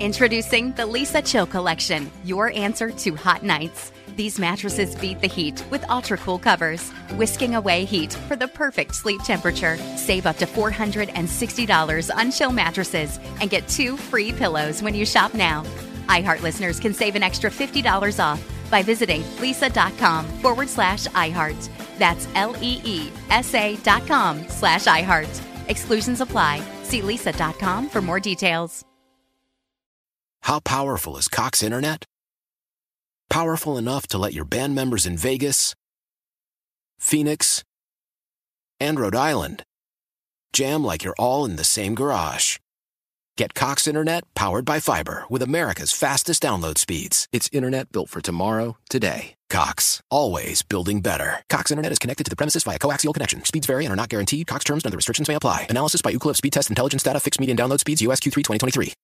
Introducing the Lisa Chill Collection, your answer to hot nights. These mattresses beat the heat with ultra-cool covers, whisking away heat for the perfect sleep temperature. Save up to $460 on Chill mattresses and get 2 free pillows when you shop now. iHeart listeners can save an extra $50 off by visiting lisa.com/iHeart. That's LEESA.com/iHeart. Exclusions apply. See lisa.com for more details. How powerful is Cox Internet? Powerful enough to let your band members in Vegas, Phoenix, and Rhode Island jam like you're all in the same garage. Get Cox Internet powered by fiber with America's fastest download speeds. It's internet built for tomorrow, today. Cox, always building better. Cox Internet is connected to the premises via coaxial connection. Speeds vary and are not guaranteed. Cox terms and other restrictions may apply. Analysis by Ookla Speed Test Intelligence Data. Fixed median download speeds. US Q3 2023.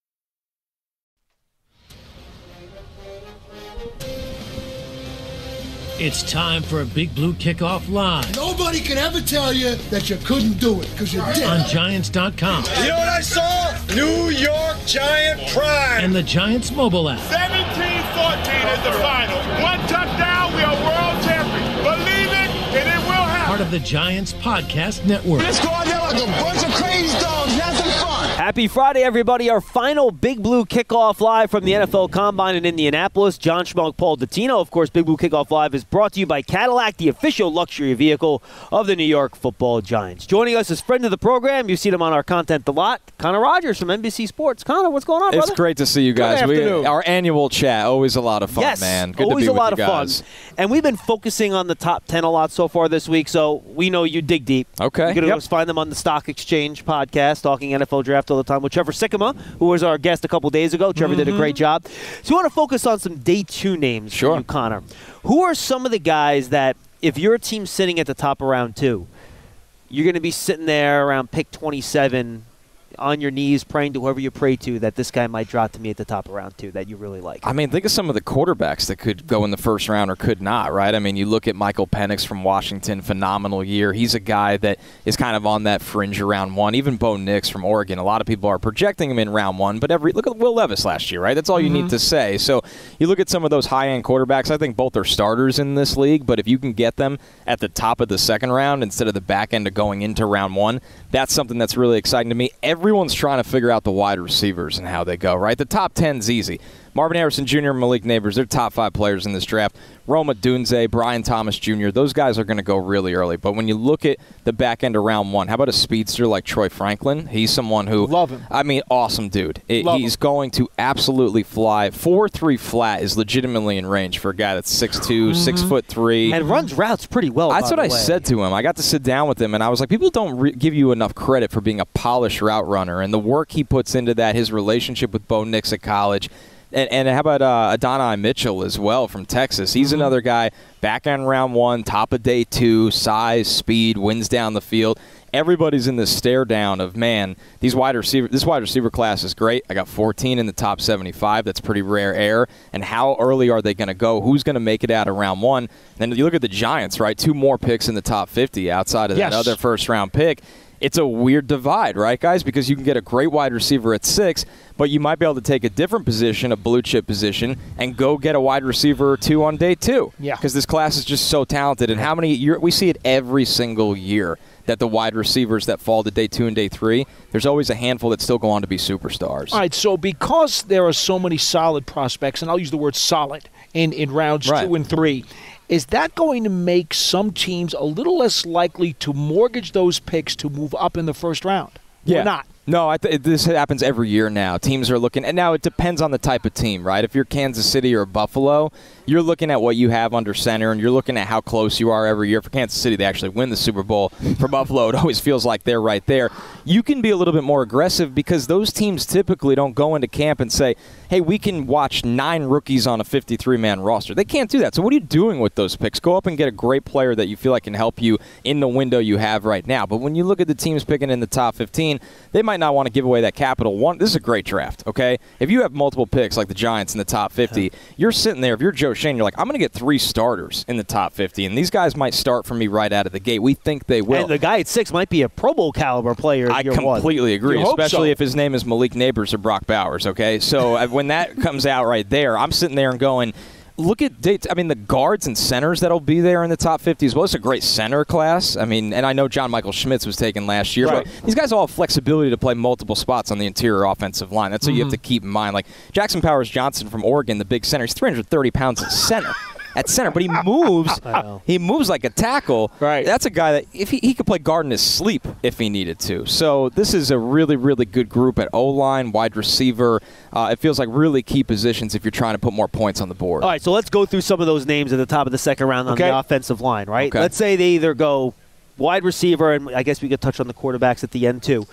It's time for a Big Blue Kickoff Live. Nobody can ever tell you that you couldn't do it, because you did. On Giants.com. You know what I saw? New York Giant pride. And the Giants mobile app. 17-14 is the final. One touchdown, we are world champions. Believe it, and it will happen. Part of the Giants Podcast Network. Let's go out there like a bunch of crazy dogs. Have some fun. Happy Friday, everybody. Our final Big Blue Kickoff Live from the NFL Combine in Indianapolis. John Schmuck, Paul Dottino. Of course, Big Blue Kickoff Live is brought to you by Cadillac, the official luxury vehicle of the New York Football Giants. Joining us as friend of the program, you've seen him on our content a lot, Connor Rogers from NBC Sports. Connor, what's going on, brother? It's great to see you guys. Our annual chat, always a lot of fun, yes, man. Good always to be a lot with you of guys. fun. And we've been focusing on the top 10 a lot so far this week, so we know you dig deep. Okay. You can always find them on the Stock Exchange podcast, talking NFL draft all the time with Trevor Sikkema, who was our guest a couple days ago. Trevor did a great job. So we want to focus on some day 2 names for you, Connor. Who are some of the guys that, if your team's sitting at the top of round 2, you're going to be sitting there around pick 27 on your knees praying to whoever you pray to that this guy might drop to me at the top of round 2 that you really like? I mean, think of some of the quarterbacks that could go in the first round or could not, right? I mean, you look at Michael Penix from Washington, phenomenal year. He's a guy that is kind of on that fringe of round 1. Even Bo Nix from Oregon, a lot of people are projecting him in round 1, but look at Will Levis last year, right? That's all you need to say. So you look at some of those high-end quarterbacks. I think both are starters in this league, but if you can get them at the top of the second round instead of the back end of going into round 1, that's something that's really exciting to me. Everyone's trying to figure out the wide receivers and how they go, right? The top 10's easy. Marvin Harrison Jr. and Malik Neighbors, they're top 5 players in this draft. Roma Dunze, Brian Thomas Jr., those guys are going to go really early. But when you look at the back end of round 1, how about a speedster like Troy Franklin? He's someone who... Love him. I mean, awesome dude. He's going to absolutely fly. 4.3 flat is legitimately in range for a guy that's 6'2", 6'3". And runs routes pretty well, That's what I said to him. I got to sit down with him, and I was like, people don't give you enough credit for being a polished route runner. And the work he puts into that, his relationship with Bo Nix at college... And how about Adonai Mitchell as well from Texas? He's another guy, back end round 1, top of day 2, size, speed, wins down the field. Everybody's in this stare down of, man, this wide receiver class is great. I got 14 in the top 75. That's pretty rare air. And how early are they going to go? Who's going to make it out of round 1? And then you look at the Giants, right? 2 more picks in the top 50 outside of that other first-round pick. It's a weird divide, right, guys? Because you can get a great wide receiver at 6, but you might be able to take a different position, a blue-chip position, and go get a wide receiver or 2 on day 2. Yeah. Because this class is just so talented. And we see it every single year that the wide receivers that fall to day 2 and day 3, there's always a handful that still go on to be superstars. All right, so because there are so many solid prospects, and I'll use the word solid, in rounds 2 and 3, is that going to make some teams a little less likely to mortgage those picks to move up in the first round? Or not? No, this happens every year now. Teams are looking, and now it depends on the type of team, right? If you're Kansas City or Buffalo, you're looking at what you have under center, and you're looking at how close you are every year. For Kansas City, they actually win the Super Bowl. For Buffalo, it always feels like they're right there. You can be a little bit more aggressive because those teams typically don't go into camp and say, hey, we can watch 9 rookies on a 53-man roster. They can't do that. So what are you doing with those picks? Go up and get a great player that you feel like can help you in the window you have right now. But when you look at the teams picking in the top 15, they might not want to give away that capital. This is a great draft, okay? If you have multiple picks like the Giants in the top 50, you're sitting there. If you're Joe O'Shea, you're like, I'm going to get 3 starters in the top 50, and these guys might start for me right out of the gate. We think they will. And the guy at 6 might be a Pro Bowl caliber player. I completely agree, especially if his name is Malik Neighbors or Brock Bowers, okay? So when that comes out right there, I'm sitting there and going, look at the guards and centers that'll be there in the top 50 as well. It's a great center class. I mean, and I know John Michael Schmitz was taken last year, but these guys all have flexibility to play multiple spots on the interior offensive line. That's what you have to keep in mind. Like Jackson Powers Johnson from Oregon, the big center, he's 330 pounds at center. But he moves. He moves like a tackle. Right. That's a guy that if he could play guard in his sleep if he needed to. So this is a really, really good group at O-line, wide receiver. It feels like really key positions if you're trying to put more points on the board. All right, so let's go through some of those names at the top of the second round on the offensive line, right? Okay. Let's say they either go wide receiver, and I guess we could touch on the quarterbacks at the end too,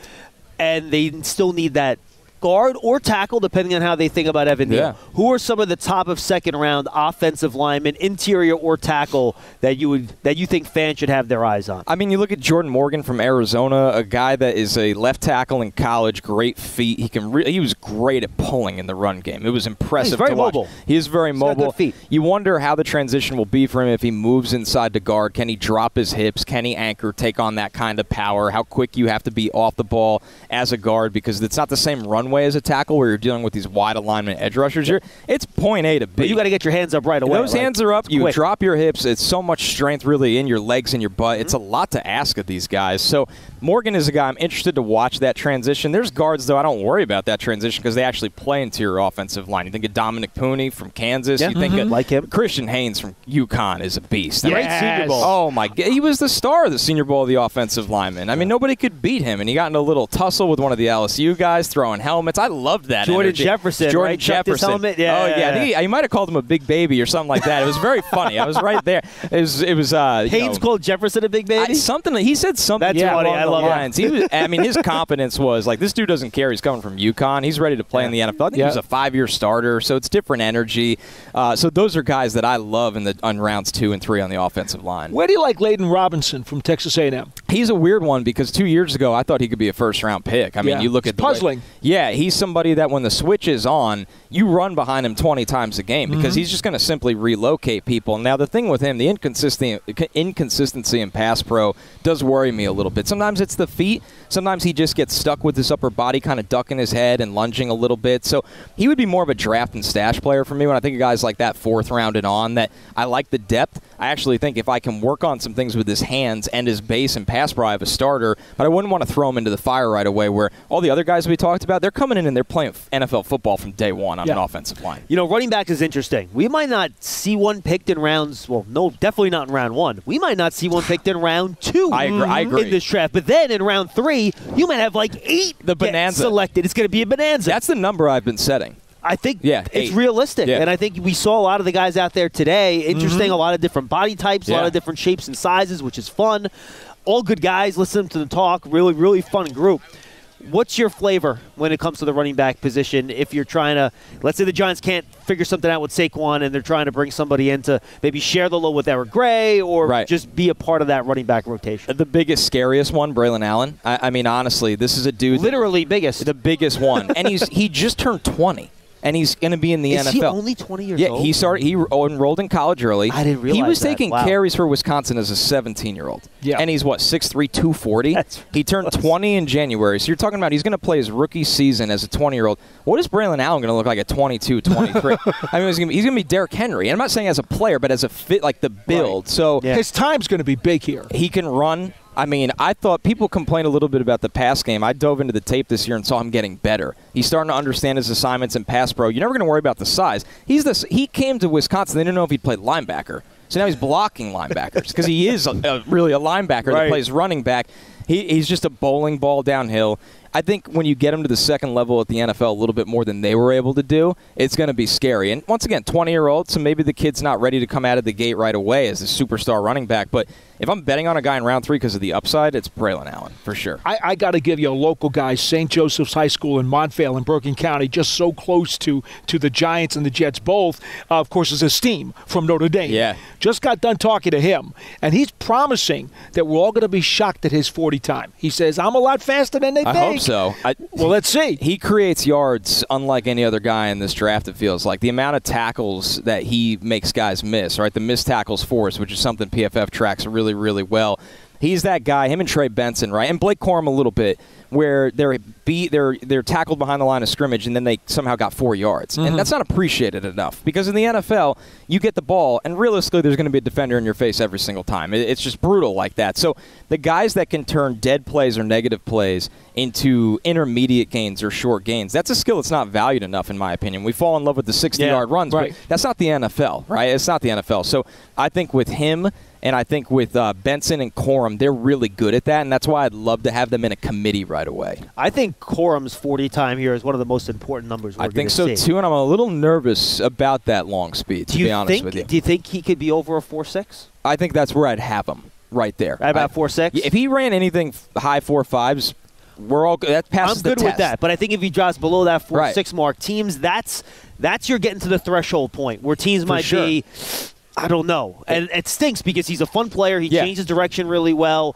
and they still need that guard or tackle, depending on how they think about Evan Neal. Yeah. Who are some of the top of second round offensive linemen, interior or tackle, that you think fans should have their eyes on? I mean, you look at Jordan Morgan from Arizona, a guy that is a left tackle in college, great feet. He was great at pulling in the run game. It was impressive. He's very to watch. mobile. He is very mobile. Got good feet. You wonder how the transition will be for him if he moves inside the guard. Can he drop his hips? Can he anchor, take on that kind of power? How quick you have to be off the ball as a guard, because it's not the same runway as a tackle where you're dealing with these wide alignment edge rushers. It's point A to B. But you got to get your hands up right away. Those hands are up. You quick. Drop your hips. It's so much strength really in your legs and your butt. It's a lot to ask of these guys. So Morgan is a guy I'm interested to watch that transition. There's guards, though, I don't worry about that transition because they actually play interior offensive line. You think of Dominic Pooney from Kansas. Yeah. You think of like him. Christian Haynes from UConn is a beast. Great Senior Bowl. Oh, my God. He was the star of the Senior Bowl of the offensive lineman. I mean, nobody could beat him, and he got in a little tussle with one of the LSU guys throwing helmets. I loved that Jordan energy. Jefferson, Jordan right? Jefferson. Helmet? Yeah, oh, yeah. I think he might have called him a big baby or something like that. It was very funny. I was right there. It was Haynes called Jefferson a big baby? He said something That's funny. along I the love lines. His confidence was like, this dude doesn't care. He's coming from UConn. He's ready to play in the NFL. I think he was a 5-year starter, so it's different energy. So those are guys that I love on rounds 2 and 3 on the offensive line. Where do you like Layden Robinson from Texas A&M? He's a weird one because 2 years ago I thought he could be a first-round pick. I mean, you look at the puzzling. He's somebody that when the switch is on, you run behind him 20 times a game because he's just going to simply relocate people. Now, the thing with him, the inconsistency in pass pro does worry me a little bit. Sometimes it's the feet. Sometimes he just gets stuck with his upper body kind of ducking his head and lunging a little bit. So he would be more of a draft and stash player for me when I think of guys like that 4th round and on, that I like the depth. I actually think if I can work on some things with his hands and his base and pass pro, I have a starter, but I wouldn't want to throw him into the fire right away where all the other guys we talked about, they're coming in and they're playing NFL football from day one on an offensive line. You know, running back is interesting. We might not see one picked in rounds, well, no, definitely not in round 1. We might not see one picked in round 2 I agree. in this draft. But then in round 3, you might have like 8 the bonanza selected. It's going to be a bonanza. That's the number I've been setting. I think it's 8. Realistic. Yeah. And I think we saw a lot of the guys out there today. Interesting, a lot of different body types, a lot of different shapes and sizes, which is fun. All good guys. Listen to them talk. Really, really fun group. What's your flavor when it comes to the running back position if you're trying to, let's say the Giants can't figure something out with Saquon and they're trying to bring somebody in to maybe share the load with Eric Gray or just be a part of that running back rotation? The biggest, scariest one, Braylon Allen. I mean, honestly, this is a dude. Literally biggest. The biggest one. And he just turned 20. And he's going to be in the NFL. Is he only 20 years old? Yeah, he enrolled in college early. I didn't realize he was that. taking carries for Wisconsin as a 17-year-old. Yeah. And he's, 6'3", 240? He turned 20 in January. So you're talking about he's going to play his rookie season as a 20-year-old. What is Braylon Allen going to look like at 22, 23? I mean, he's going to be Derrick Henry. And I'm not saying as a player, but as a fit, like the build. So his time's going to be big here. He can run. I mean, I thought people complained a little bit about the pass game. I dove into the tape this year and saw him getting better. He's starting to understand his assignments in pass pro. You're never going to worry about the size. He came to Wisconsin. They didn't know if he'd play linebacker. So now he's blocking linebackers because he is really a linebacker that plays running back. He's just a bowling ball downhill. I think when you get him to the second level at the NFL a little bit more than they were able to do, it's going to be scary. And once again, 20-year-old, so maybe the kid's not ready to come out of the gate right away as a superstar running back. But if I'm betting on a guy in round 3 because of the upside, it's Braylon Allen for sure. I got to give you a local guy, St. Joseph's High School in Montvale in Bergen County, just so close to the Giants and the Jets both. Of course, is Esteem from Notre Dame. Yeah. Just got done talking to him, and he's promising that we're all going to be shocked at his 40 time. He says, I'm a lot faster than they think. I hope so. Well, let's see. He creates yards unlike any other guy in this draft, it feels like. The amount of tackles that he makes guys miss, right? The missed tackles force, which is something PFF tracks really, really well. He's that guy, him and Trey Benson, right? And Blake Corum a little bit, where they're tackled behind the line of scrimmage and then they somehow got 4 yards. And that's not appreciated enough because in the NFL, you get the ball and realistically there's going to be a defender in your face every single time. It's just brutal like that. So the guys that can turn dead plays or negative plays into intermediate gains or short gains, that's a skill that's not valued enough in my opinion. We fall in love with the 60-yard runs, but that's not the NFL, right? It's not the NFL. So I think with him and I think with Benson and Corum, they're really good at that, and that's why I'd love to have them in a committee right away. I think Corum's 40 time here is one of the most important numbers we're going to see. I think so, too, and I'm a little nervous about that long speed, to be honest with you. Do you think he could be over a 4.6? I think that's where I'd have him, right there. At about 4.6? If he ran anything high 4.5s, we're all good. That passes I'm good the with that, but I think if he drops below that 4.6 mark, teams, that's you're getting to the threshold point where teams might be, I don't know. And it stinks because he's a fun player. He changes direction really well.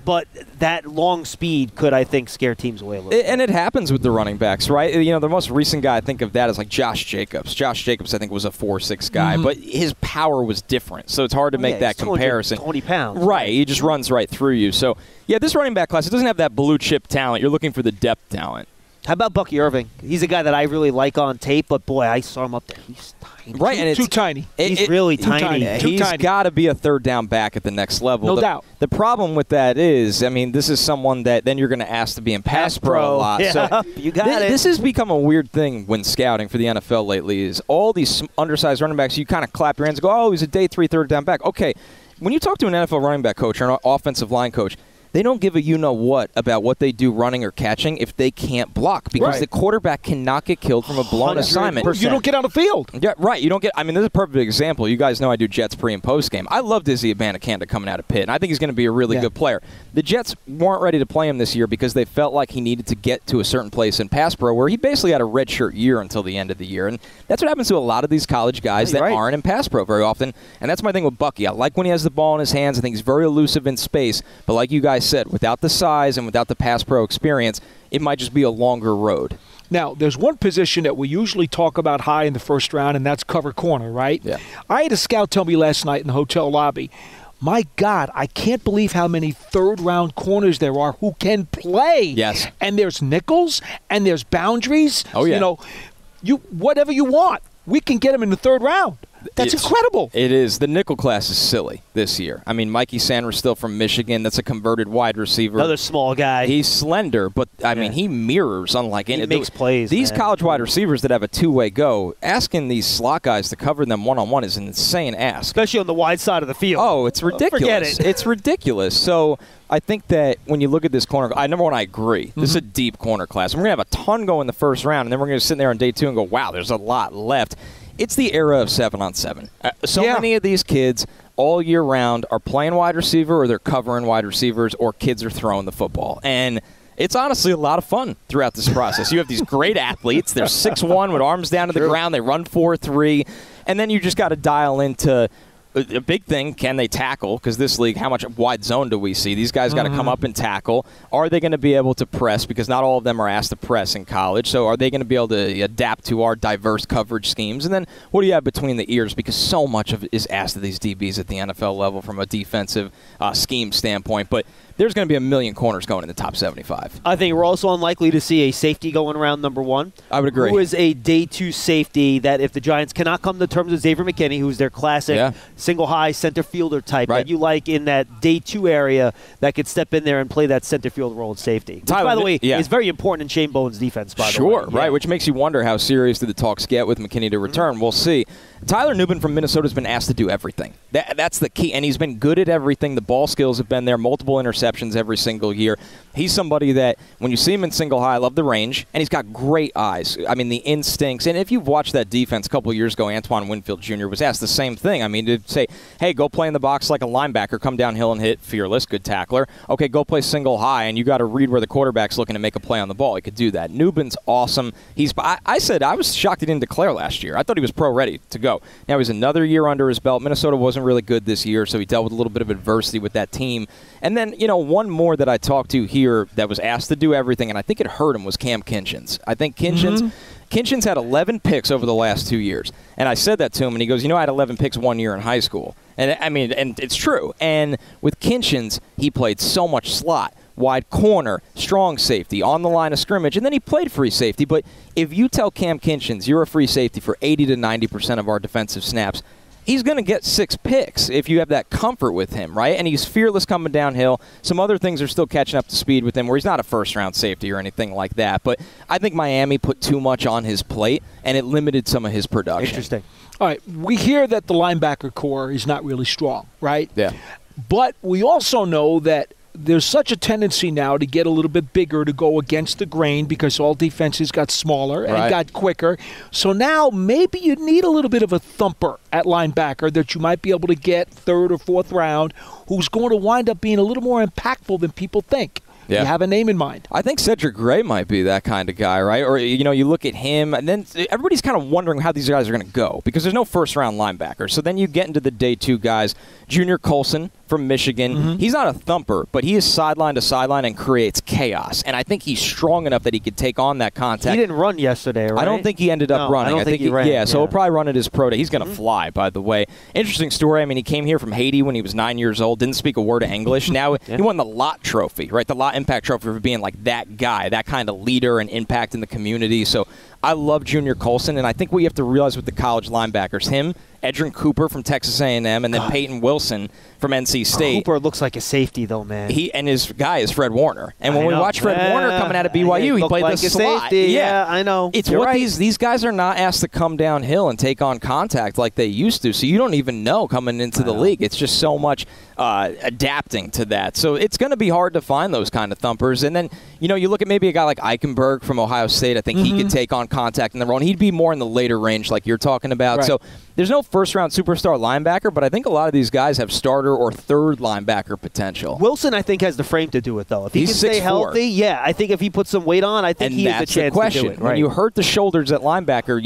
But that long speed could, I think, scare teams away a little bit. And it happens with the running backs, right? You know, the most recent guy I think of that is like Josh Jacobs. Josh Jacobs, I think, was a 4.6 guy, but his power was different. So it's hard to make that comparison. 20 pounds. Right. He just runs right through you. So, yeah, this running back class, it doesn't have that blue chip talent. You're looking for the depth talent. How about Bucky Irving? He's a guy that I really like on tape, but boy, I saw him up there. He's tiny. Right, and it's too tiny. He's really tiny. He's got to be a third down back at the next level. No doubt. The problem with that is, I mean, this is someone that then you're going to ask to be in pass pro a lot. Yeah, so you got it. This has become a weird thing when scouting for the NFL lately is all these undersized running backs, you kind of clap your hands and go, oh, he's a day 3 third down back. Okay, when you talk to an NFL running back coach or an offensive line coach, they don't give a you-know-what about what they do running or catching if they can't block because the quarterback cannot get killed from a blown 100%. Assignment. You don't get on the field. Yeah, right. You don't get. I mean, this is a perfect example. You guys know I do Jets pre- and post-game. I love Izzy Abanikanda coming out of Pitt, and I think he's going to be a really good player. The Jets weren't ready to play him this year because they felt like he needed to get to a certain place in pass pro where he basically had a redshirt year until the end of the year. And that's what happens to a lot of these college guys that aren't in pass pro very often. And that's my thing with Bucky. I like when he has the ball in his hands. I think he's very elusive in space. But like you guys said, without the size and without the pass pro experience, it might just be a longer road. Now, there's one position that we usually talk about high in the first round, and that's cover corner, right? Yeah. I had a scout tell me last night in the hotel lobby, my God, I can't believe how many third-round corners there are who can play. Yes. And there's nickels, and there's boundaries. Oh, yeah. You know, whatever you want, we can get them in the third round. That's incredible. It is. The nickel class is silly this year. I mean, Mikey Sanders still from Michigan. That's a converted wide receiver. Another small guy. He's slender, but, I mean, he mirrors unlike any. He makes plays, These college wide receivers that have a two-way go, asking these slot guys to cover them one-on-one is an insane ask. Especially on the wide side of the field. Oh, it's ridiculous. Forget it. It's ridiculous. So I think that when you look at this corner, number one, I agree. This is a deep corner class. We're going to have a ton go in the first round, and then we're going to sit there on day 2 and go, wow, there's a lot left. It's the era of 7-on-7. Many of these kids all year round are playing wide receiver or they're covering wide receivers or kids are throwing the football. And it's honestly a lot of fun throughout this process. You have these great athletes. They're 6'1", with arms down to the ground. They run 4.3. And then you just got to dial into a big thing, can they tackle? Because this league, how much wide zone do we see? These guys got to come up and tackle. Are they going to be able to press? Because not all of them are asked to press in college. So are they going to be able to adapt to our diverse coverage schemes? And then what do you have between the ears? Because so much of it is asked of these DBs at the NFL level from a defensive scheme standpoint. But there's going to be a million corners going in the top 75. I think we're also unlikely to see a safety going around number 1. I would agree. Who is a day 2 safety that if the Giants cannot come to terms with Xavier McKinney, who's their classic single high center fielder type that you like in that day 2 area that could step in there and play that center field role at safety. Which, by the way, is very important in Shane Bowen's defense, by the way. Sure, right, which makes you wonder how serious do the talks get with McKinney to return. We'll see. Tyler Nubin from Minnesota has been asked to do everything. That's the key, and he's been good at everything. The ball skills have been there, multiple interceptions every single year. He's somebody that, when you see him in single high, I love the range, and he's got great eyes. I mean, the instincts. And if you've watched that defense a couple of years ago, Antoine Winfield Jr. was asked the same thing. I mean, say, hey, go play in the box like a linebacker, come downhill and hit, fearless, good tackler. Okay, go play single high, and you got to read where the quarterback's looking to make a play on the ball. He could do that. Nubin's awesome. I said I was shocked he didn't declare last year. I thought he was pro-ready to go. Now he's another year under his belt. Minnesota wasn't really good this year, so he dealt with a little bit of adversity with that team. And then, one more that I talked to here that was asked to do everything, and I think it hurt him, was Cam Kinchins. I think Kinchins had 11 picks over the last 2 years. And I said that to him, and he goes, I had 11 picks 1 year in high school. And and it's true. And with Kinchins, he played so much slot, wide corner, strong safety, on the line of scrimmage, and then he played free safety. But if you tell Cam Kinchins you're a free safety for 80 to 90% of our defensive snaps, he's going to get 6 picks if you have that comfort with him, right? And he's fearless coming downhill. Some other things are still catching up to speed with him where he's not a first-round safety or anything like that. But I think Miami put too much on his plate, and it limited some of his production. Interesting. All right, we hear that the linebacker core is not really strong, right? Yeah. But we also know that there's such a tendency now to get a little bit bigger, to go against the grain, because all defenses got smaller and got quicker. So now maybe you need a little bit of a thumper at linebacker that you might be able to get 3rd or 4th round, who's going to wind up being a little more impactful than people think. Yeah. You have a name in mind. I think Cedric Gray might be that kind of guy, right? Or, you look at him, and then everybody's kind of wondering how these guys are going to go because there's no first-round linebacker. So then you get into the day 2 guys. Junior Colson from Michigan. He's not a thumper, but he is sideline to sideline and creates chaos. And I think he's strong enough that he could take on that contact. He didn't run yesterday, right? I don't think he ended up running. I don't think he ran. Yeah, so he'll probably run at his pro day. He's going to fly, by the way. Interesting story. I mean, he came here from Haiti when he was 9 years old, didn't speak a word of English. Now he won the Lot Trophy, right? The Lot Impact Trophy for being like that guy, that kind of leader and impact in the community. So I love Junior Colson, and I think what you have to realize with the college linebackers, him, Edrin Cooper from Texas A&M, and then Peyton Wilson from NC State. Cooper looks like a safety, though, man. And his guy is Fred Warner. And when we watch Fred Warner coming out of BYU, he played like the slot. Safety. Yeah, I know. It's what these guys are not asked to come downhill and take on contact like they used to. So you don't even know coming into the league. It's just so much adapting to that. So it's going to be hard to find those kind of thumpers. And then, you look at maybe a guy like Eichenberg from Ohio State. I think he could take on contact in the role. And he'd be more in the later range like you're talking about. Right. So there's no first-round superstar linebacker, but I think a lot of these guys have starter or third linebacker potential. Wilson, I think, has the frame to do it, though. If he can stay 6'4". healthy, I think if he puts some weight on, I think he has a chance to do it. When you hurt the shoulders at linebacker,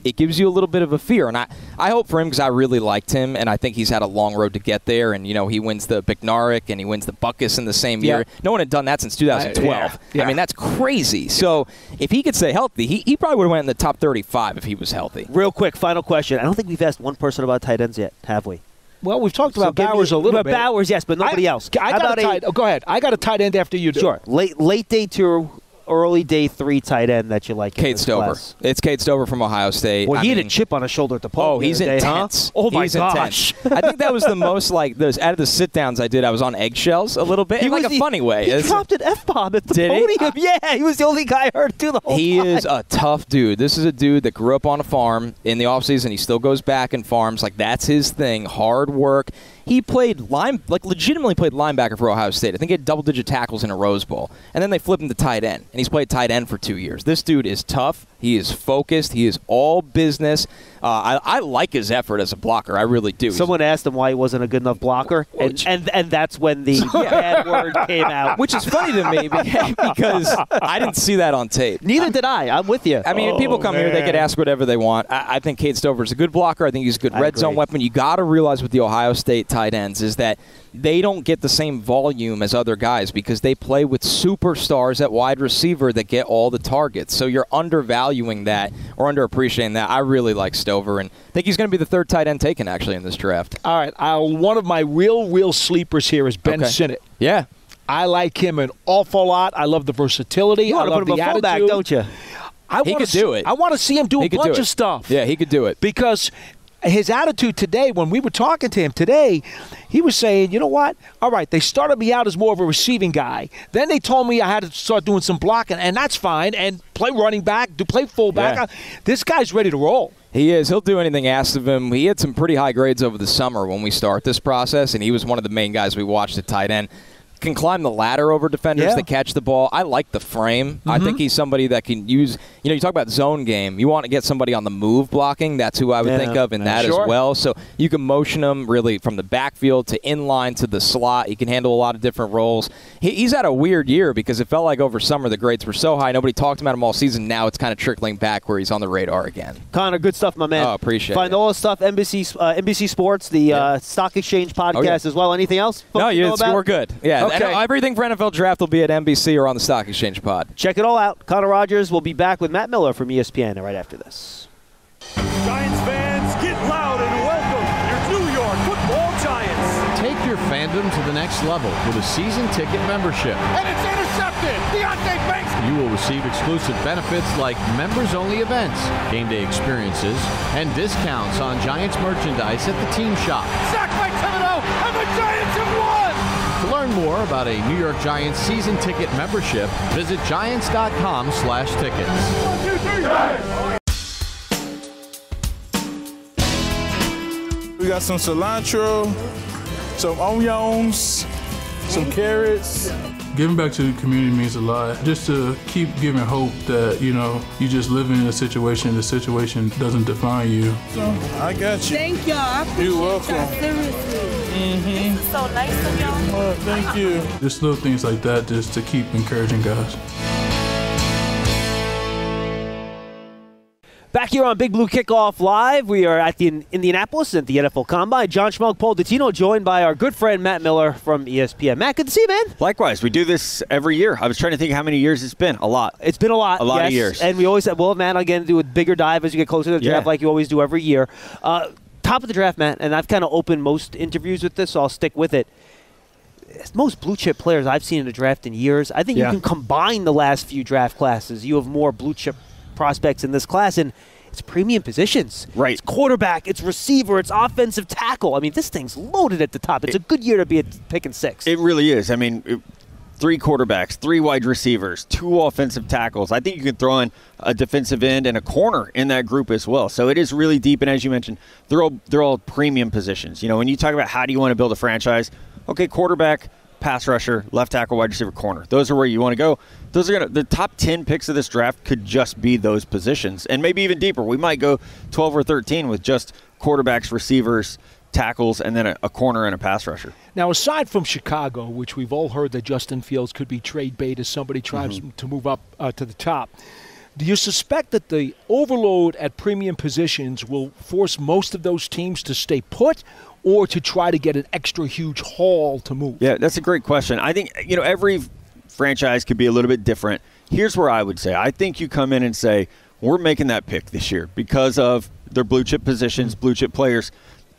it gives you a little bit of a fear. And I hope for him because I really liked him, and I think he's had a long road to get there. And, he wins the Bednarik and he wins the Butkus in the same year. No one had done that since 2012. I mean, that's crazy. So if he could stay healthy, he probably would have went in the top 35 if he was healthy. Real quick, final question. I don't think we've asked one person about tight ends yet, have we? Well, we've talked about Bowers a little bit. Bowers, yes, but nobody else. Go ahead. I got a tight end after you do. Sure. Late day 2, early day 3 tight end that you like. Cade Stover. Class. It's Cade Stover from Ohio State. Well, he had a chip on his shoulder at the pole. Oh, he's intense. Huh? Oh, my gosh. I think that was the most, out of the sit-downs I did, I was on eggshells a little bit, in a funny way. He dropped an F-bomb at the podium. Yeah, he was the only guy I heard do the whole time. He is a tough dude. This is a dude that grew up on a farm. In the offseason, he still goes back and farms. That's his thing, hard work. He played legitimately played linebacker for Ohio State. I think he had double-digit tackles in a Rose Bowl. And then they flipped him to tight end, and he's played tight end for 2 years. This dude is tough. He is focused. He is all business. I like his effort as a blocker. I really do. Someone asked him why he wasn't a good enough blocker, and that's when the bad word came out. Which is funny to me because I didn't see that on tape. Neither did I. I'm with you. I mean, people come here, they could ask whatever they want. I think Cade Stover is a good blocker. I think he's a good red zone weapon. You got to realize with the Ohio State tight ends is that they don't get the same volume as other guys because they play with superstars at wide receiver that get all the targets. So you're undervaluing that or underappreciating that. I really like Stover and think he's going to be the 3rd tight end taken actually in this draft. All right. One of my real sleepers here is Ben Sinnott. Yeah. I like him an awful lot. I love the versatility. You want to put him a fullback, don't you? He could do it. I want to see him do a bunch of stuff. Yeah, he could do it. Because his attitude today, when we were talking to him today, he was saying, you know what? All right, they started me out as more of a receiving guy. Then they told me I had to start doing some blocking, and that's fine. And play running back, play fullback. Yeah. This guy's ready to roll. He is. He'll do anything asked of him. He had some pretty high grades over the summer when we start this process, and he was one of the main guys we watched at tight end. can climb the ladder over defenders that catch the ball. I like the frame. I think he's somebody that can use, you talk about zone game. You want to get somebody on the move blocking. That's who I would think of in that as well. So you can motion him really from the backfield to inline to the slot. He can handle a lot of different roles. He's had a weird year because it felt like over summer the grades were so high. Nobody talked about him all season. Now it's kind of trickling back where he's on the radar again. Connor, good stuff, my man. Oh, appreciate it. Find all the stuff, NBC Sports, the Stock Exchange podcast as well. Anything else? No, we're good. Yeah, okay. Everything for NFL Draft will be at NBC or on the Stock Exchange pod. Check it all out. Connor Rogers will be back with Matt Miller from ESPN right after this. Giants fans, get loud and welcome your New York Football Giants. Take your fandom to the next level with a season ticket membership. And it's intercepted. Deontay Banks. You will receive exclusive benefits like members-only events, game day experiences, and discounts on Giants merchandise at the team shop. Sacked by Thibodeau, and the Giants have won. To learn more about a New York Giants season ticket membership, visit giants.com/tickets. 1, 2, 3, Giants! We got some cilantro, some onions, some carrots. Giving back to the community means a lot. Just to keep giving hope that, you just live in a situation, the situation doesn't define you. So, I got you. Thank y'all. You're welcome. Seriously. This is so nice of y'all. Thank you. Just little things like that just to keep encouraging guys. Back here on Big Blue Kickoff Live, we are at the Indianapolis at the NFL Combine. John Schmelk, Paul Dottino, joined by our good friend Matt Miller from ESPN. Matt, good to see you, man. Likewise, we do this every year. I was trying to think how many years it's been. A lot. It's been a lot. A lot of years. And we always said, well, Matt, again, do a bigger dive as you get closer to the draft like you always do every year. Top of the draft, Matt, and I've kind of opened most interviews with this, so I'll stick with it. It's most blue-chip players I've seen in the draft in years. I think you can combine the last few draft classes. You have more blue-chip prospects in this class, and it's premium positions. Right. It's quarterback, it's receiver, it's offensive tackle. I mean, this thing's loaded at the top. It's a good year to be picking 6. It really is. I mean, 3 quarterbacks, 3 wide receivers, 2 offensive tackles. I think you can throw in a defensive end and a corner in that group as well. So it is really deep, and as you mentioned, they're all premium positions. When you talk about how do you want to build a franchise, okay, quarterback, pass rusher, left tackle, wide receiver, corner. Those are where you want to go. The top 10 picks of this draft could just be those positions, and maybe even deeper. We might go 12 or 13 with just quarterbacks, receivers, tackles, and then a corner and a pass rusher. Now, aside from Chicago, which we've all heard that Justin Fields could be trade bait as somebody tries to move up to the top, do you suspect that the overload at premium positions will force most of those teams to stay put or to try to get an extra huge haul to move? Yeah, that's a great question. I think, every franchise could be a little bit different. Here's where I would say, I think you come in and say, we're making that pick this year because of their blue chip positions, blue chip players.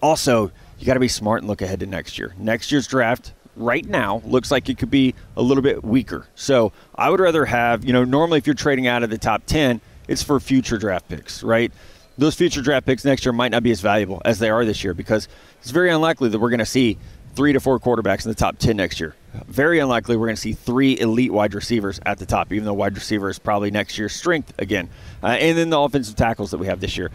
Also, you got to be smart and look ahead to next year. Next year's draft right now looks like it could be a little bit weaker. So I would rather have, normally if you're trading out of the top 10, it's for future draft picks, right? Those future draft picks next year might not be as valuable as they are this year because it's very unlikely that we're going to see 3 to 4 quarterbacks in the top 10 next year. Very unlikely we're going to see 3 elite wide receivers at the top, even though wide receiver is probably next year's strength again. And then the offensive tackles that we have this year.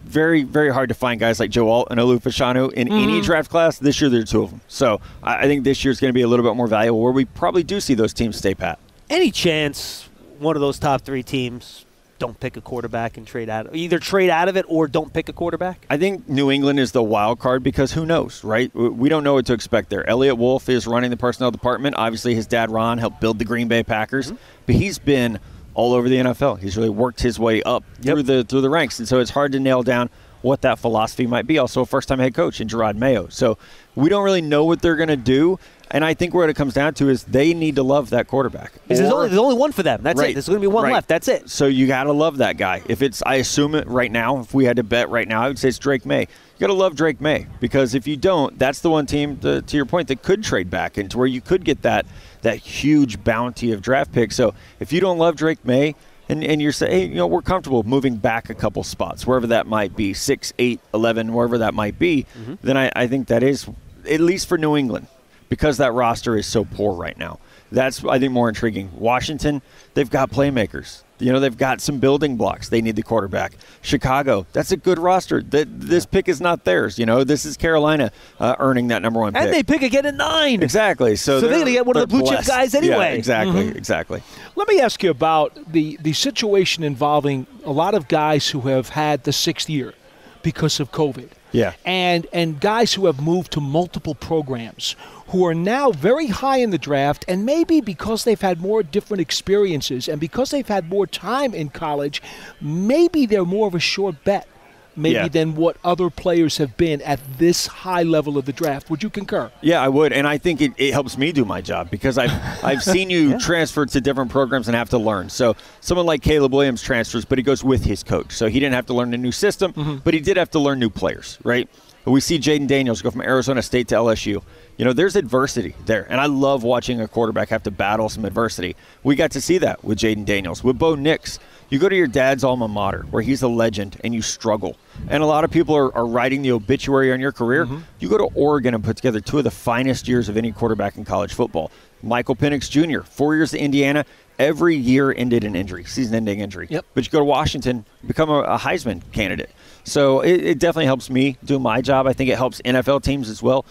Very, very hard to find guys like Joe Alt and Olu Fashanu in any draft class. This year, there are 2 of them. So I think this year is going to be a little bit more valuable where we probably do see those teams stay pat. Any chance one of those top 3 teams don't pick a quarterback and either trade out of it or don't pick a quarterback? I think New England is the wild card because who knows, right? We don't know what to expect there. Elliott Wolf is running the personnel department. Obviously, his dad, Ron, helped build the Green Bay Packers. But he's been all over the NFL. He's really worked his way up through the ranks. And so it's hard to nail down what that philosophy might be. Also a first-time head coach in Gerard Mayo. So we don't really know what they're going to do. And I think what it comes down to is they need to love that quarterback. There's only one for them. That's it. There's going to be one left. That's it. So you got to love that guy. I assume it right now, if we had to bet right now, I would say it's Drake May. You got to love Drake May because if you don't, that's the one team, to your point, that could trade back into where you could get that huge bounty of draft picks. So if you don't love Drake May and you're saying, hey, we're comfortable moving back a couple spots, wherever that might be, 6, 8, 11, wherever that might be, then I think that is, at least for New England, because that roster is so poor right now. That's, I think, more intriguing. Washington, they've got playmakers. They've got some building blocks. They need the quarterback. Chicago, that's a good roster. This pick is not theirs. This is Carolina earning that number 1 pick. And they pick again at 9. Exactly. So they're going to get one of the blue chip guys anyway. Yeah, exactly. Let me ask you about the situation involving a lot of guys who have had the 6th year because of COVID. Yeah. And guys who have moved to multiple programs who are now very high in the draft, and maybe because they've had more different experiences and because they've had more time in college, maybe they're more of a sure bet than what other players have been at this high level of the draft. Would you concur? Yeah, I would, and I think it helps me do my job because I've seen you transfer to different programs and have to learn. So someone like Caleb Williams transfers, but he goes with his coach. So he didn't have to learn a new system, but he did have to learn new players, right? We see Jaden Daniels go from Arizona State to LSU. There's adversity there, and I love watching a quarterback have to battle some adversity. We got to see that with Jaden Daniels. With Bo Nix, you go to your dad's alma mater where he's a legend and you struggle. And a lot of people are writing the obituary on your career. You go to Oregon and put together 2 of the finest years of any quarterback in college football. Michael Penix Jr., 4 years at Indiana, every year ended in injury, season-ending injury. Yep. But you go to Washington, become a Heisman candidate. So it definitely helps me do my job. I think it helps NFL teams as well.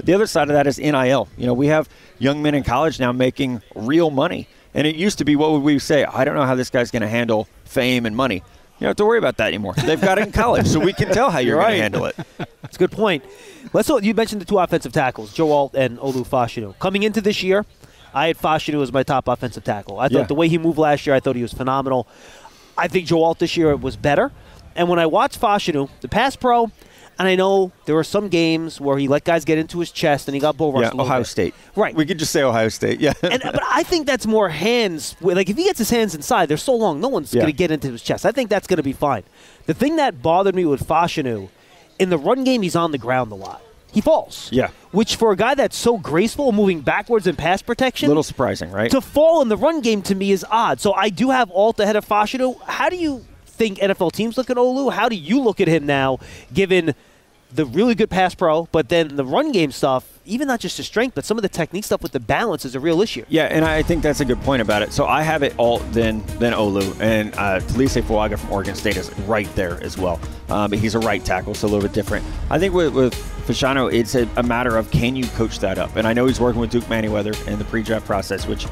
The other side of that is NIL. We have young men in college now making real money. And it used to be, what would we say? I don't know how this guy's going to handle fame and money. You don't have to worry about that anymore. They've got it in college, so we can tell how you're going to handle it. That's a good point. You mentioned the 2 offensive tackles, Joe Alt and Olu Fashanu. Coming into this year, I had Fashanu as my top offensive tackle. I thought the way he moved last year, I thought he was phenomenal. I think Joe Alt this year was better. And when I watched Fashanu, the pass pro, and I know there were some games where he let guys get into his chest and he got bull rushed. Yeah, Ohio State. Right. We could just say Ohio State, yeah. But I think that's more hands. Like, if he gets his hands inside, they're so long, no one's going to get into his chest. I think that's going to be fine. The thing that bothered me with Fashanu, in the run game, he's on the ground a lot. He falls. Yeah. Which, for a guy that's so graceful, moving backwards in pass protection. A little surprising, right? To fall in the run game, to me, is odd. So I do have Alt ahead of Fashanu. How do you think NFL teams look at Olu? How do you look at him now, given the really good pass pro, but then the run game stuff, even not just the strength, but some of the technique stuff with the balance is a real issue. Yeah, and I think that's a good point about it. So I have it Alt, then Olu, and Talise Fuaga from Oregon State is right there as well. But he's a right tackle, so a little bit different. I think with Fashanu, it's a matter of can you coach that up? And I know he's working with Duke Manyweather in the pre-draft process, which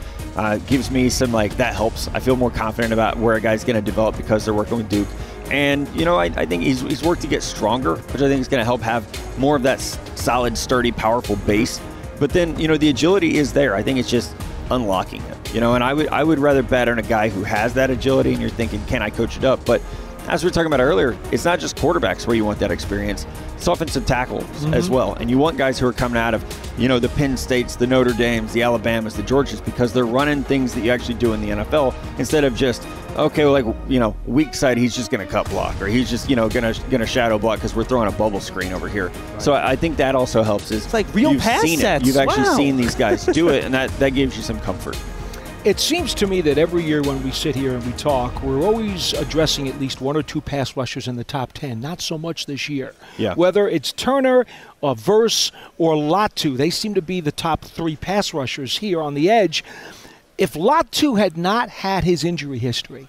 gives me some, that helps. I feel more confident about where a guy's going to develop because they're working with Duke. And, I think he's worked to get stronger, which I think is going to help have more of that solid, sturdy, powerful base. But then, the agility is there. I think it's just unlocking it, and I would rather bet on a guy who has that agility and you're thinking, can I coach it up? But as we were talking about earlier, it's not just quarterbacks where you want that experience. It's offensive tackles as well. And you want guys who are coming out of, the Penn States, the Notre Dames, the Alabamas, the Georgias, because they're running things that you actually do in the NFL instead of just, weak side, he's just going to cut block, or he's just, going to shadow block because we're throwing a bubble screen over here. Right. So I think that also helps. It's like real pass sets. You've actually seen these guys do it, and that gives you some comfort. It seems to me that every year when we sit here and we talk, we're always addressing at least 1 or 2 pass rushers in the top 10. Not so much this year. Yeah. Whether it's Turner or Verse or Latu, they seem to be the top 3 pass rushers here on the edge. If Latu had not had his injury history,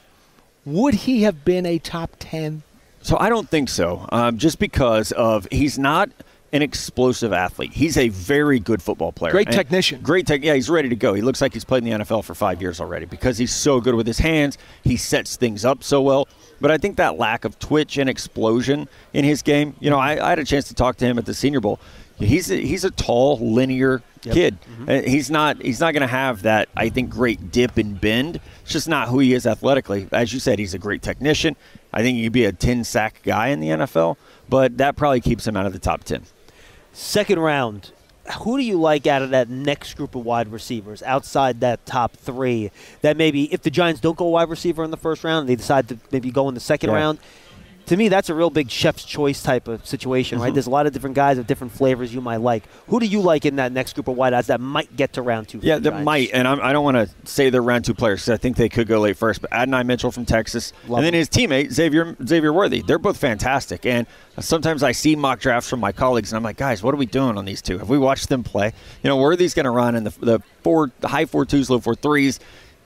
would he have been a top 10? So I don't think so, just because of he's not an explosive athlete. He's a very good football player. Great technician. Yeah, he's ready to go. He looks like he's played in the NFL for 5 years already because he's so good with his hands. He sets things up so well. But I think that lack of twitch and explosion in his game, I had a chance to talk to him at the Senior Bowl. He's a tall, linear kid. He's not going to have that, I think, great dip and bend. It's just not who he is athletically. As you said, he's a great technician. I think he could be a 10-sack guy in the NFL, but that probably keeps him out of the top 10. Second round, who do you like out of that next group of wide receivers outside that top 3 that maybe if the Giants don't go wide receiver in the first round, they decide to maybe go in the second round? To me, that's a real big chef's choice type of situation, right? There's a lot of different guys with different flavors you might like. Who do you like in that next group of wideouts that might get to round 2? Yeah, that might, and I don't want to say they're round 2 players because I think they could go late first, but Adonai Mitchell from Texas, and then his teammate, Xavier Worthy. They're both fantastic, and sometimes I see mock drafts from my colleagues, and I'm like, guys, what are we doing on these two? Have we watched them play? Worthy's going to run in the high 4.2s, low 4.3s.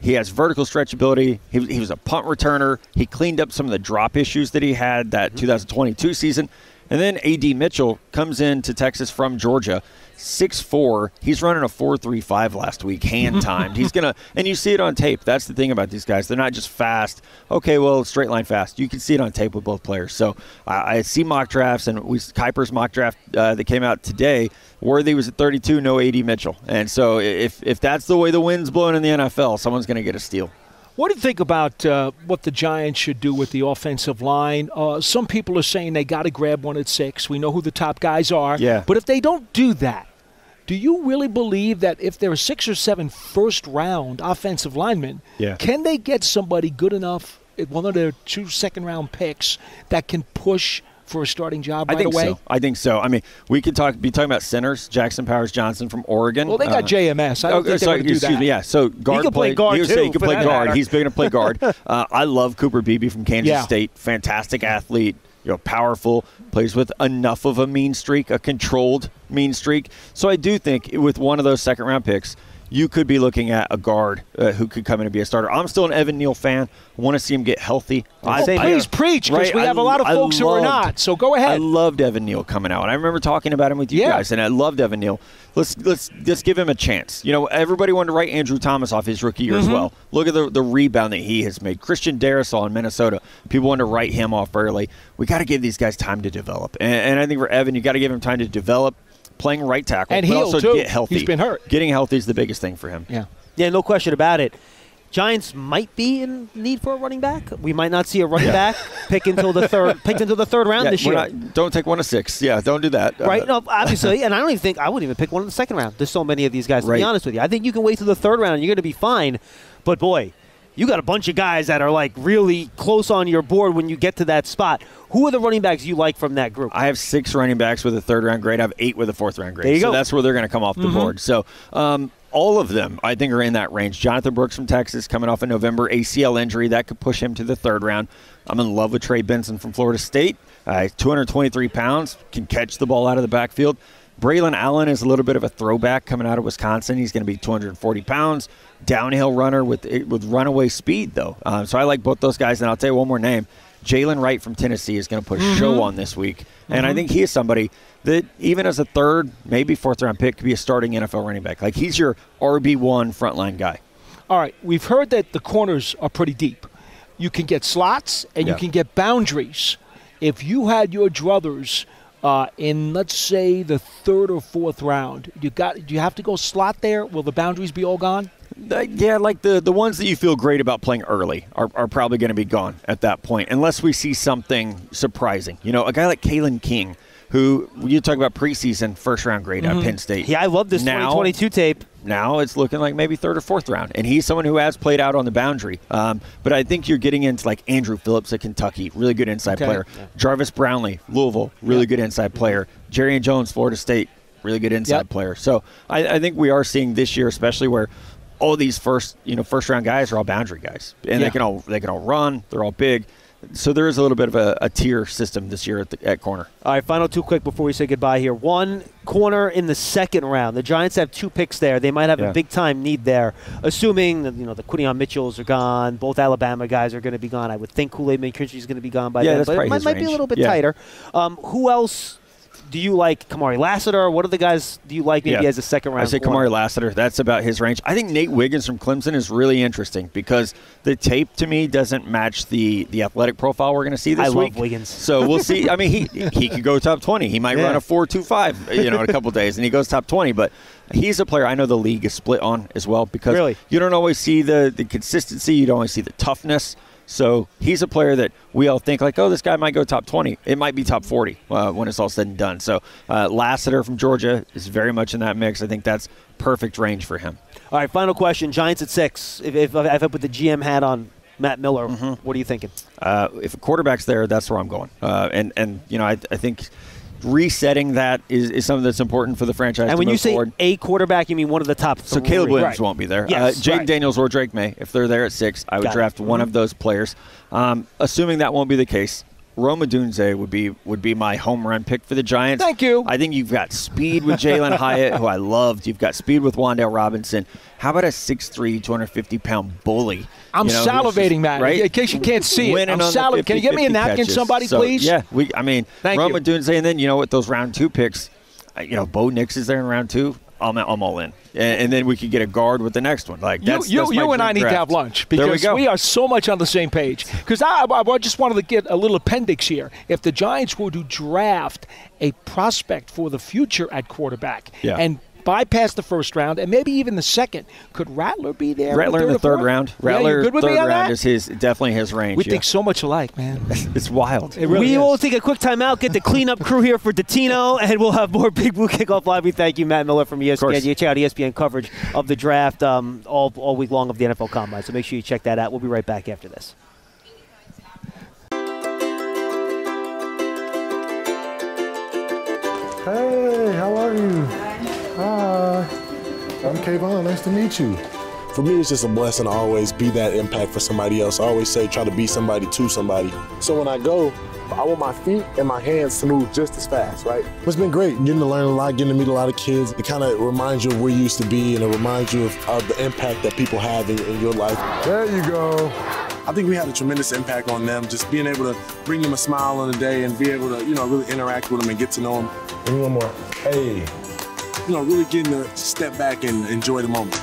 He has vertical stretchability. He was a punt returner. He cleaned up some of the drop issues that he had that 2022 season. And then A.D. Mitchell comes into Texas from Georgia, 6'4". He's running a 4.35 last week, hand-timed. He's going to – and you see it on tape. That's the thing about these guys. They're not just fast. Okay, well, straight line fast. You can see it on tape with both players. So I see mock drafts, and Kuiper's mock draft that came out today, Worthy was at 32, no A.D. Mitchell. And so if that's the way the wind's blowing in the NFL, someone's going to get a steal. What do you think about what the Giants should do with the offensive line? Some people are saying they got to grab one at 6. We know who the top guys are. Yeah. But if they don't do that, do you really believe that if there are 6 or 7 first-round offensive linemen, can they get somebody good enough, one of their 2 second-round picks, that can push for a starting job right away? I think so. I mean, we could be talking about centers. Jackson Powers Johnson from Oregon. Well, they got JMS. I don't think they're going to do that. Yeah, so guard. He can play guard, too. He can play guard. He's big enough to play guard. I love Cooper Beebe from Kansas State. Fantastic athlete. Powerful. Plays with enough of a mean streak, a controlled mean streak. So I do think with one of those second-round picks, you could be looking at a guard who could come in and be a starter. I'm still an Evan Neal fan. I want to see him get healthy. Please preach, because we have a lot of folks who are not. So go ahead. I loved Evan Neal coming out. I remember talking about him with you guys, and I loved Evan Neal. Let's give him a chance. Everybody wanted to write Andrew Thomas off his rookie year as well. Look at the rebound that he has made. Christian Darrisaw in Minnesota. People wanted to write him off early. We got to give these guys time to develop. And I think for Evan, you got to give him time to develop. Playing right tackle, and but also too. Get healthy. He's been hurt. Getting healthy is the biggest thing for him. Yeah, no question about it. Giants might be in need for a running back. We might not see a running back picked into the third round this year. Don't take one of 6. Yeah, don't do that. Right? No, obviously, and I don't even think I wouldn't even pick one in the second round. There's so many of these guys. To be honest with you, I think you can wait till the third round. And you're going to be fine. But boy, you got a bunch of guys that are like really close on your board when you get to that spot. Who are the running backs you like from that group? I have 6 running backs with a third-round grade. I have 8 with a fourth-round grade. There you go. So that's where they're going to come off the board. So all of them, I think, are in that range. Jonathan Brooks from Texas coming off a November ACL injury. That could push him to the third round. I'm in love with Trey Benson from Florida State. 223 pounds, can catch the ball out of the backfield. Braylon Allen is a little bit of a throwback coming out of Wisconsin. He's going to be 240 pounds. Downhill runner with runaway speed, though. So I like both those guys. And I'll tell you one more name. Jalen Wright from Tennessee is going to put a show on this week. And I think he is somebody that even as a third, maybe fourth-round pick, could be a starting NFL running back. Like, he's your RB1 frontline guy. All right, we've heard that the corners are pretty deep. You can get slots and you can get boundaries. If you had your druthers in, let's say, the third or fourth round, do you have to go slot there? Will the boundaries be all gone? Yeah, like the ones that you feel great about playing early are probably going to be gone at that point, unless we see something surprising. A guy like Kalen King, who you talk about preseason first-round grade at Penn State. Yeah, I love this 2022 tape. Now it's looking like maybe third or fourth round, and he's someone who has played out on the boundary. But I think you're getting into like Andrew Phillips at Kentucky, really good inside player. Yeah. Jarvis Brownlee, Louisville, really good inside player. Jerry Jones, Florida State, really good inside player. So I think we are seeing this year, especially where all these first round guys are all boundary guys, and they can all run. They're all big. So there is a little bit of a tier system this year at corner. All right, final 2 quick before we say goodbye here. 1, corner in the second round. The Giants have 2 picks there. They might have a big-time need there, assuming that the Quinion Mitchells are gone. Both Alabama guys are going to be gone. I would think Kool-Aid McKinstry is going to be gone by then, but it might be a little bit tighter. Who else do you like? Kamari Lassiter? What are the guys do you like maybe as a second-round I say corner? Kamari Lassiter. That's about his range. I think Nate Wiggins from Clemson is really interesting because the tape, to me, doesn't match the athletic profile we're going to see this week. I love Wiggins. So we'll see. I mean, he could go top 20. He might run a 4.25 in a couple days, and he goes top 20. But he's a player I know the league is split on as well because you don't always see the consistency. You don't always see the toughness. So he's a player that we all think like, oh, this guy might go top 20. It might be top 40 when it's all said and done. So Lassiter from Georgia is very much in that mix. I think that's perfect range for him. All right, final question. Giants at 6. If I put the GM hat on Matt Miller, what are you thinking? If a quarterback's there, that's where I'm going. I think resetting that is something that's important for the franchise. And when you say forward. a quarterback, you mean one of the top 3. So Caleb Williams won't be there. Yes, Jaden Daniels or Drake May, if they're there at 6, I would draft one of those players. Assuming that won't be the case, Rome Odunze would be my home run pick for the Giants. Thank you. I think you've got speed with Jalen Hyatt, who I loved. You've got speed with Wan'Dale Robinson. How about a 6'3", 250-pound bully? I'm salivating, Matt. Right? In case you can't see it, I'm salivating. Can you get me a napkin, somebody, please? Yeah, Rome Odunze, and then with those round 2 picks, Bo Nix is there in round 2. I'm all in. And then we could get a guard with the next one. Like you and I need to have lunch because we are so much on the same page. Because I just wanted to get a little appendix here. If the Giants were to draft a prospect for the future at quarterback and bypass the first round and maybe even the second, could Rattler be there? Rattler in the third round. Rattler good with me on round that? is definitely his range. We think so much alike, man. It's wild. It really we is. will take a quick timeout, get the cleanup crew here for Dottino, and we'll have more Big Blue Kickoff Live. We thank you, Matt Miller from ESPN. You check out ESPN coverage of the draft all week long of the NFL Combine, so make sure you check that out. We'll be right back after this. Hey, how are you? Hi. I'm Kayvon. Nice to meet you. For me, it's just a blessing to always be that impact for somebody else. I always say try to be somebody to somebody. So when I go, I want my feet and my hands to move just as fast, right? It's been great getting to learn a lot, getting to meet a lot of kids. It kind of reminds you of where you used to be, and it reminds you of the impact that people have in your life. There you go. I think we had a tremendous impact on them, just being able to bring them a smile on the day and be able to, really interact with them and get to know them. And one more. Hey. Really getting to step back and enjoy the moment.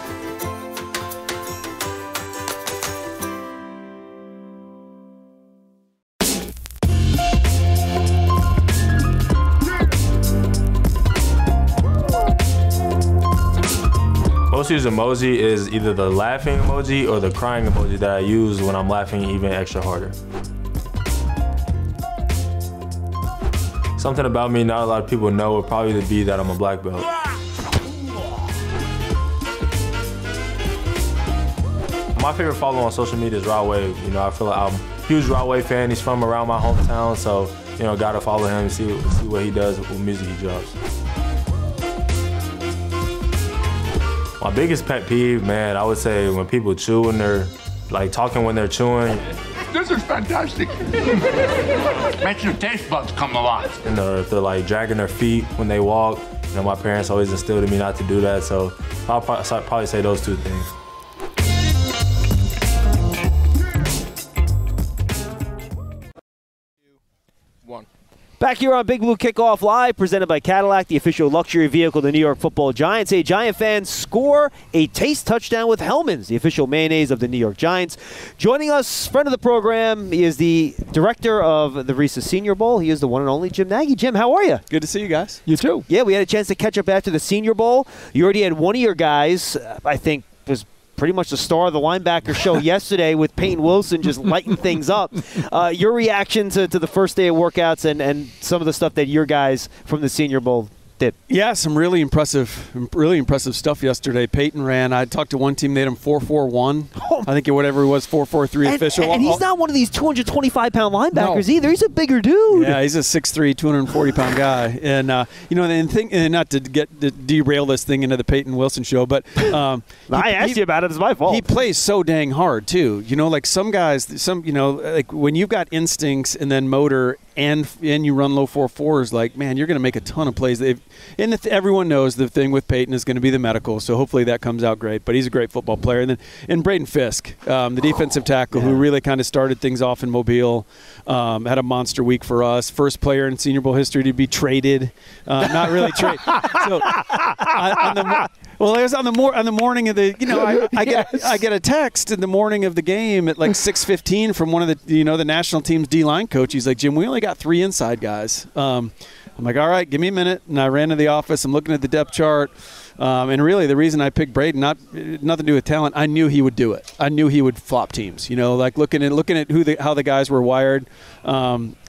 Most used emoji is either the laughing emoji or the crying emoji that I use when I'm laughing even extra harder. Something about me not a lot of people know would probably be that I'm a black belt. My favorite follow on social media is Rod Wave. I feel like I'm a huge Rod Wave fan. He's from around my hometown, so gotta follow him and see what he does with music he drops. My biggest pet peeve, man, I would say when people chew when they're talking when they're chewing. This is fantastic. Makes your taste buds come alive. And if they're dragging their feet when they walk, my parents always instilled in me not to do that. So I'll probably say those two things. Back here on Big Blue Kickoff Live, presented by Cadillac, the official luxury vehicle of the New York Football Giants. Hey, Giant fans, score a taste touchdown with Hellmann's, the official mayonnaise of the New York Giants. Joining us, friend of the program, he is the director of the Reese's Senior Bowl. He is the one and only Jim Nagy. Jim, how are you? Good to see you guys. You too. Yeah, we had a chance to catch up after the Senior Bowl. You already had one of your guys, I think, was pretty much the star of the linebacker show yesterday with Peyton Wilson just lighting things up. Your reaction to the first day of workouts and some of the stuff that your guys from the Senior Bowl did? Yeah, some really impressive stuff yesterday. Peyton ran. I talked to one team, they had him 4.41. I think whatever it was, 4.43 official. And he's not one of these 225-pound linebackers either. He's a bigger dude. Yeah, he's a 6'3", 240-pound guy. And not to derail this thing into the Peyton Wilson show, but I asked you about it. It's my fault. He plays so dang hard too. Like some guys, like when you've got instincts and then motor and you run low 4.4s, like, man, you're going to make a ton of plays. Everyone knows the thing with Peyton is going to be the medical, so hopefully that comes out great. But he's a great football player. And Braden Fisk, the defensive tackle, who really kind of started things off in Mobile, had a monster week for us. First player in Senior Bowl history to be traded, not really traded. So it was on the morning of the I get a text in the morning of the game at like 6:15 from one of the the national team's D-line coach. He's like, Jim, we only got 3 inside guys. I'm like, all right, give me a minute. And I ran to the office. I'm looking at the depth chart. And really the reason I picked Braden, nothing to do with talent, I knew he would do it. I knew he would flop teams. Like looking at how the guys were wired.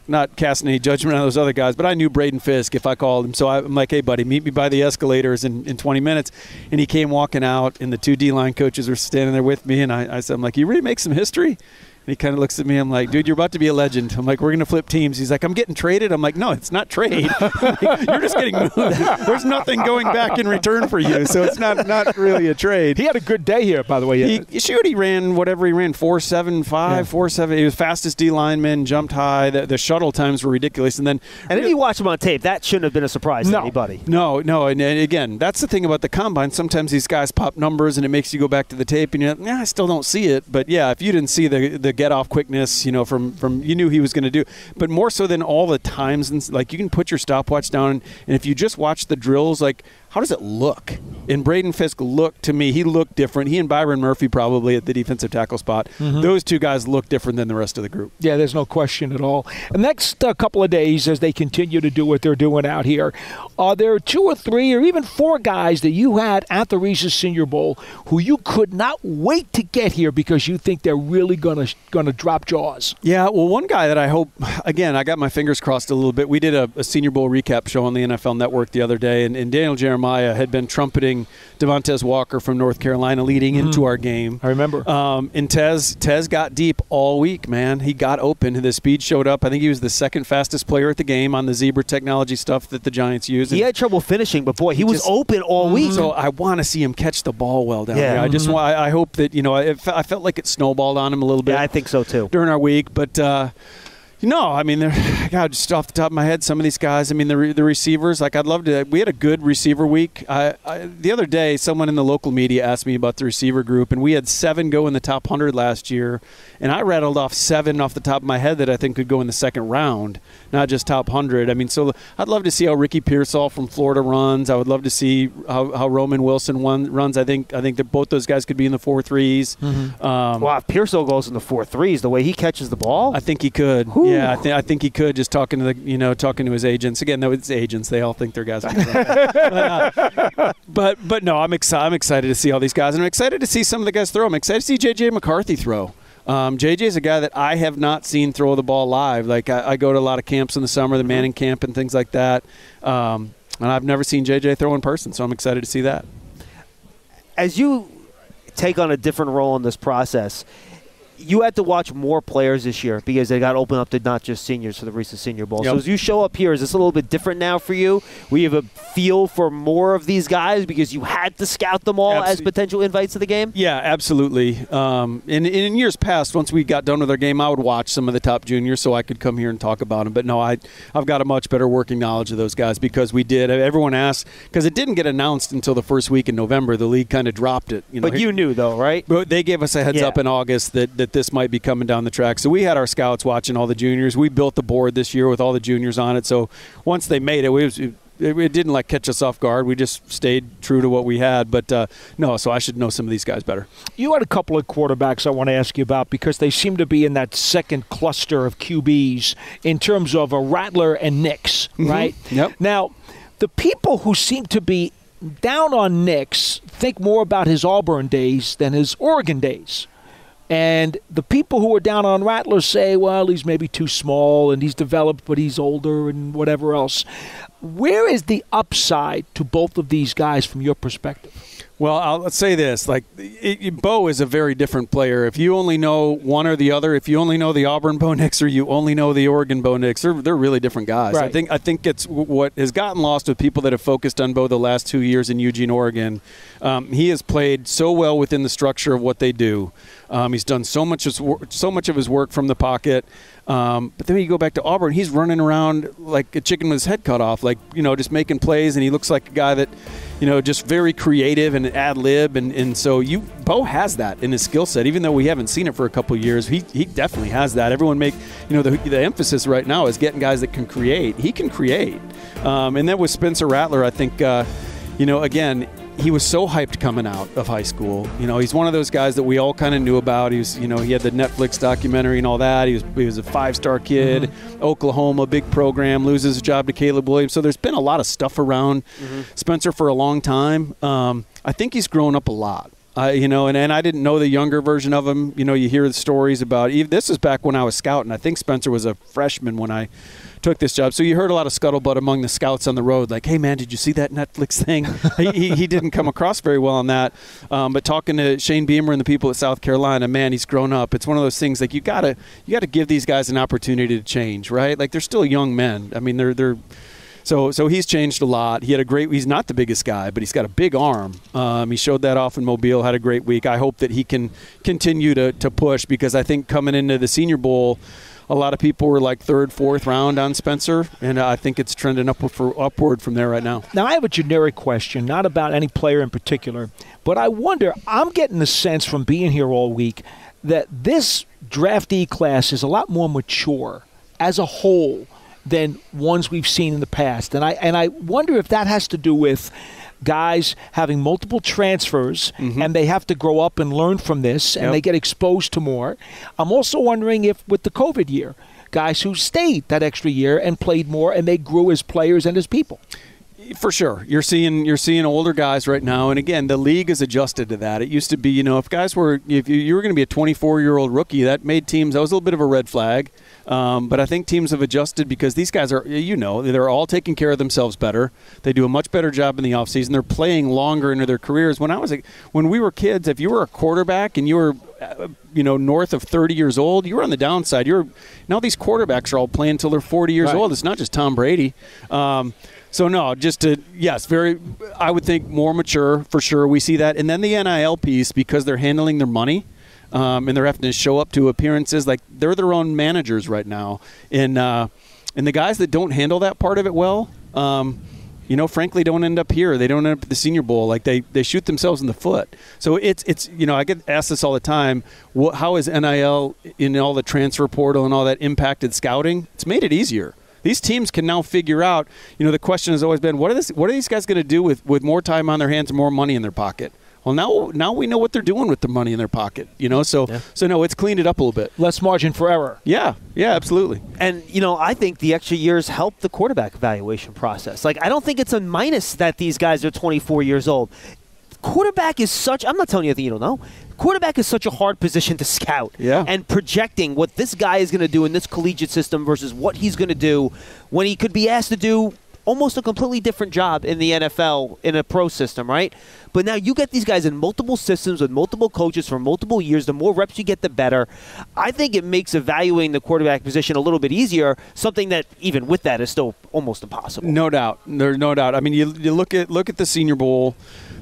Not casting any judgment on those other guys, but I knew Braden Fisk if I called him. So I'm like, hey, buddy, meet me by the escalators in 20 minutes. And he came walking out, and the 2 D-line coaches were standing there with me. And I said, I'm like, you ready to make some history? he kind of looks at me. I'm like, dude, you're about to be a legend. I'm like, we're going to flip teams. He's like, I'm getting traded. I'm like, no, it's not trade. Like, you're just getting moved. There's nothing going back in return for you, so it's not really a trade. He had a good day here, by the way. He ran whatever he ran, 4.75, 4.7. He was fastest D lineman, jumped high. The shuttle times were ridiculous. And if you watch him on tape, that shouldn't have been a surprise to anybody. No. And again, that's the thing about the combine. Sometimes these guys pop numbers, and it makes you go back to the tape, and you're like, I still don't see it. But yeah, if you didn't see the get off quickness, from you knew he was going to do. But more so than all the times, and like you can put your stopwatch down, and if you just watch the drills, like how does it look? And Braden Fisk looked to me, he looked different. He and Byron Murphy probably at the defensive tackle spot. Those two guys look different than the rest of the group. Yeah, there's no question at all. The next couple of days, as they continue to do what they're doing out here, are there 2 or 3 or even 4 guys that you had at the Reese's Senior Bowl who you could not wait to get here because you think they're really gonna drop jaws? Yeah, well, one guy that I hope, again, I got my fingers crossed a little bit. We did a Senior Bowl recap show on the NFL Network the other day, and Daniel Jeremiah had been trumpeting Devontae Walker from North Carolina leading into our game. I remember. And Tez got deep all week, man. He got open. The speed showed up. I think he was the second fastest player at the game on the Zebra technology stuff that the Giants use. He had trouble finishing, but boy, he was open all week. So I want to see him catch the ball well down there. I hope that, I felt like it snowballed on him a little bit. Yeah, I think so too. During our week, but I mean, God, just off the top of my head, some of these guys, I mean, the receivers, like I'd love to. We had a good receiver week. The other day, someone in the local media asked me about the receiver group, and we had 7 go in the top 100 last year, and I rattled off 7 off the top of my head that I think could go in the second round, not just top 100. I mean, so I'd love to see how Ricky Pearsall from Florida runs. I would love to see how Roman Wilson runs. I think that both those guys could be in the 4.3s. Wow, if Pearsall goes in the 4.3s, the way he catches the ball, I think he could. Whew. Yeah, I think he could, just talking to talking to his agents. Again, though, it's agents. They all think their guys are but no, I'm excited to see all these guys, and I'm excited to see some of the guys throw. I'm excited to see J.J. McCarthy throw. JJ is a guy that I have not seen throw the ball live. Like I go to a lot of camps in the summer, the Manning camp and things like that, and I've never seen JJ throw in person, so I'm excited to see that. As you take on a different role in this process, you had to watch more players this year because they got opened up to not just seniors for the Reese's Senior Bowl. Yep. So as you show up here, is this a little bit different now for you? We have a feel for more of these guys because you had to scout them all as potential invites to the game? Yeah, absolutely. In years past, once we got done with our game, I would watch some of the top juniors so I could come here and talk about them. But no, I've got a much better working knowledge of those guys because we did. Everyone asked, because it didn't get announced until the first week in November. The league kind of dropped it. But you knew, though, right? But they gave us a heads up in August that this might be coming down the track. So we had our scouts watching all the juniors. We built the board this year with all the juniors on it. So once they made it, it didn't catch us off guard. We just stayed true to what we had. But no, so I should know some of these guys better. You had a couple of quarterbacks I want to ask you about because they seem to be in that second cluster of QBs in terms of a Rattler and Nix, right? Yep. Now, the people who seem to be down on Nix think more about his Auburn days than his Oregon days. And the people who are down on Rattler say, well, he's maybe too small and he's developed, but he's older and whatever else. Where is the upside to both of these guys from your perspective? Well, let's say this. Bo is a very different player. If you only know one or the other, if you only know the Auburn Bo Nix or you only know the Oregon Bo Nix, they're really different guys. Right. I think it's what has gotten lost with people that have focused on Bo the last 2 years in Eugene, Oregon. He has played so well within the structure of what they do. He's done so much of his work from the pocket. But then when you go back to Auburn, he's running around like a chicken with his head cut off, just making plays, and he looks like a guy that, just very creative and ad-lib. And so Bo has that in his skill set, even though we haven't seen it for a couple of years. He definitely has that. Everyone the emphasis right now is getting guys that can create. He can create. And then with Spencer Rattler, I think, again, he was so hyped coming out of high school. He's one of those guys that we all kind of knew about. He was, he had the Netflix documentary and all that. He was a 5-star kid, Oklahoma, big program, loses his job to Caleb Williams. So there's been a lot of stuff around Spencer for a long time. I think he's grown up a lot. And I didn't know the younger version of him. You hear the stories about this is back when I was scouting. I think Spencer was a freshman when I took this job. So you heard a lot of scuttlebutt among the scouts on the road, like, hey, man, did you see that Netflix thing? he didn't come across very well on that. But talking to Shane Beamer and the people at South Carolina, man, he's grown up. It's one of those things like you gotta give these guys an opportunity to change, right? Like they're still young men. I mean, they're So he's changed a lot. He's not the biggest guy, but he's got a big arm. He showed that off in Mobile, had a great week. I hope that he can continue to push because I think coming into the Senior Bowl, a lot of people were like third, fourth round on Spencer, and I think it's trending upward from there right now. Now, I have a generic question, not about any player in particular, but I wonder, I'm getting the sense from being here all week that this draftee class is a lot more mature as a whole than ones we've seen in the past. And I wonder if that has to do with guys having multiple transfers and they have to grow up and learn from this and they get exposed to more. I'm also wondering if with the COVID year, guys who stayed that extra year and played more and they grew as players and as people. For sure. You're seeing older guys right now. And again, the league has adjusted to that. It used to be, if you were going to be a 24-year-old rookie, that made teams, that was a little bit of a red flag. But I think teams have adjusted because these guys are, they're all taking care of themselves better. They do a much better job in the offseason. They're playing longer into their careers. When we were kids, if you were a quarterback and you were, north of 30 years old, you were on the downside. Now these quarterbacks are all playing until they're 40 years old. It's not just Tom Brady. So no, I would think more mature for sure. We see that. And then the NIL piece, because they're handling their money. And they're having to show up to appearances like they're their own managers right now. And the guys that don't handle that part of it well, frankly, don't end up here. They don't end up at the Senior Bowl. Like they shoot themselves in the foot. So it's I get asked this all the time. How is NIL in all the transfer portal and all that impacted scouting? It's made it easier. These teams can now figure out. The question has always been, what are these guys going to do with more time on their hands and more money in their pocket? Well, now we know what they're doing with the money in their pocket, So no, it's cleaned it up a little bit. Less margin for error. Yeah, absolutely. And, I think the extra years help the quarterback evaluation process. Like, I don't think it's a minus that these guys are 24 years old. Quarterback is such – I'm not telling you anything you don't know. Quarterback is such a hard position to scout. Yeah. And projecting what this guy is going to do in this collegiate system versus what he's going to do when he could be asked to do – almost a completely different job in the NFL in a pro system, right? But now you get these guys in multiple systems with multiple coaches for multiple years. The more reps you get, the better. I think it makes evaluating the quarterback position a little bit easier, something that even with that is still almost impossible. No doubt. There's no doubt. I mean, you look at the Senior Bowl.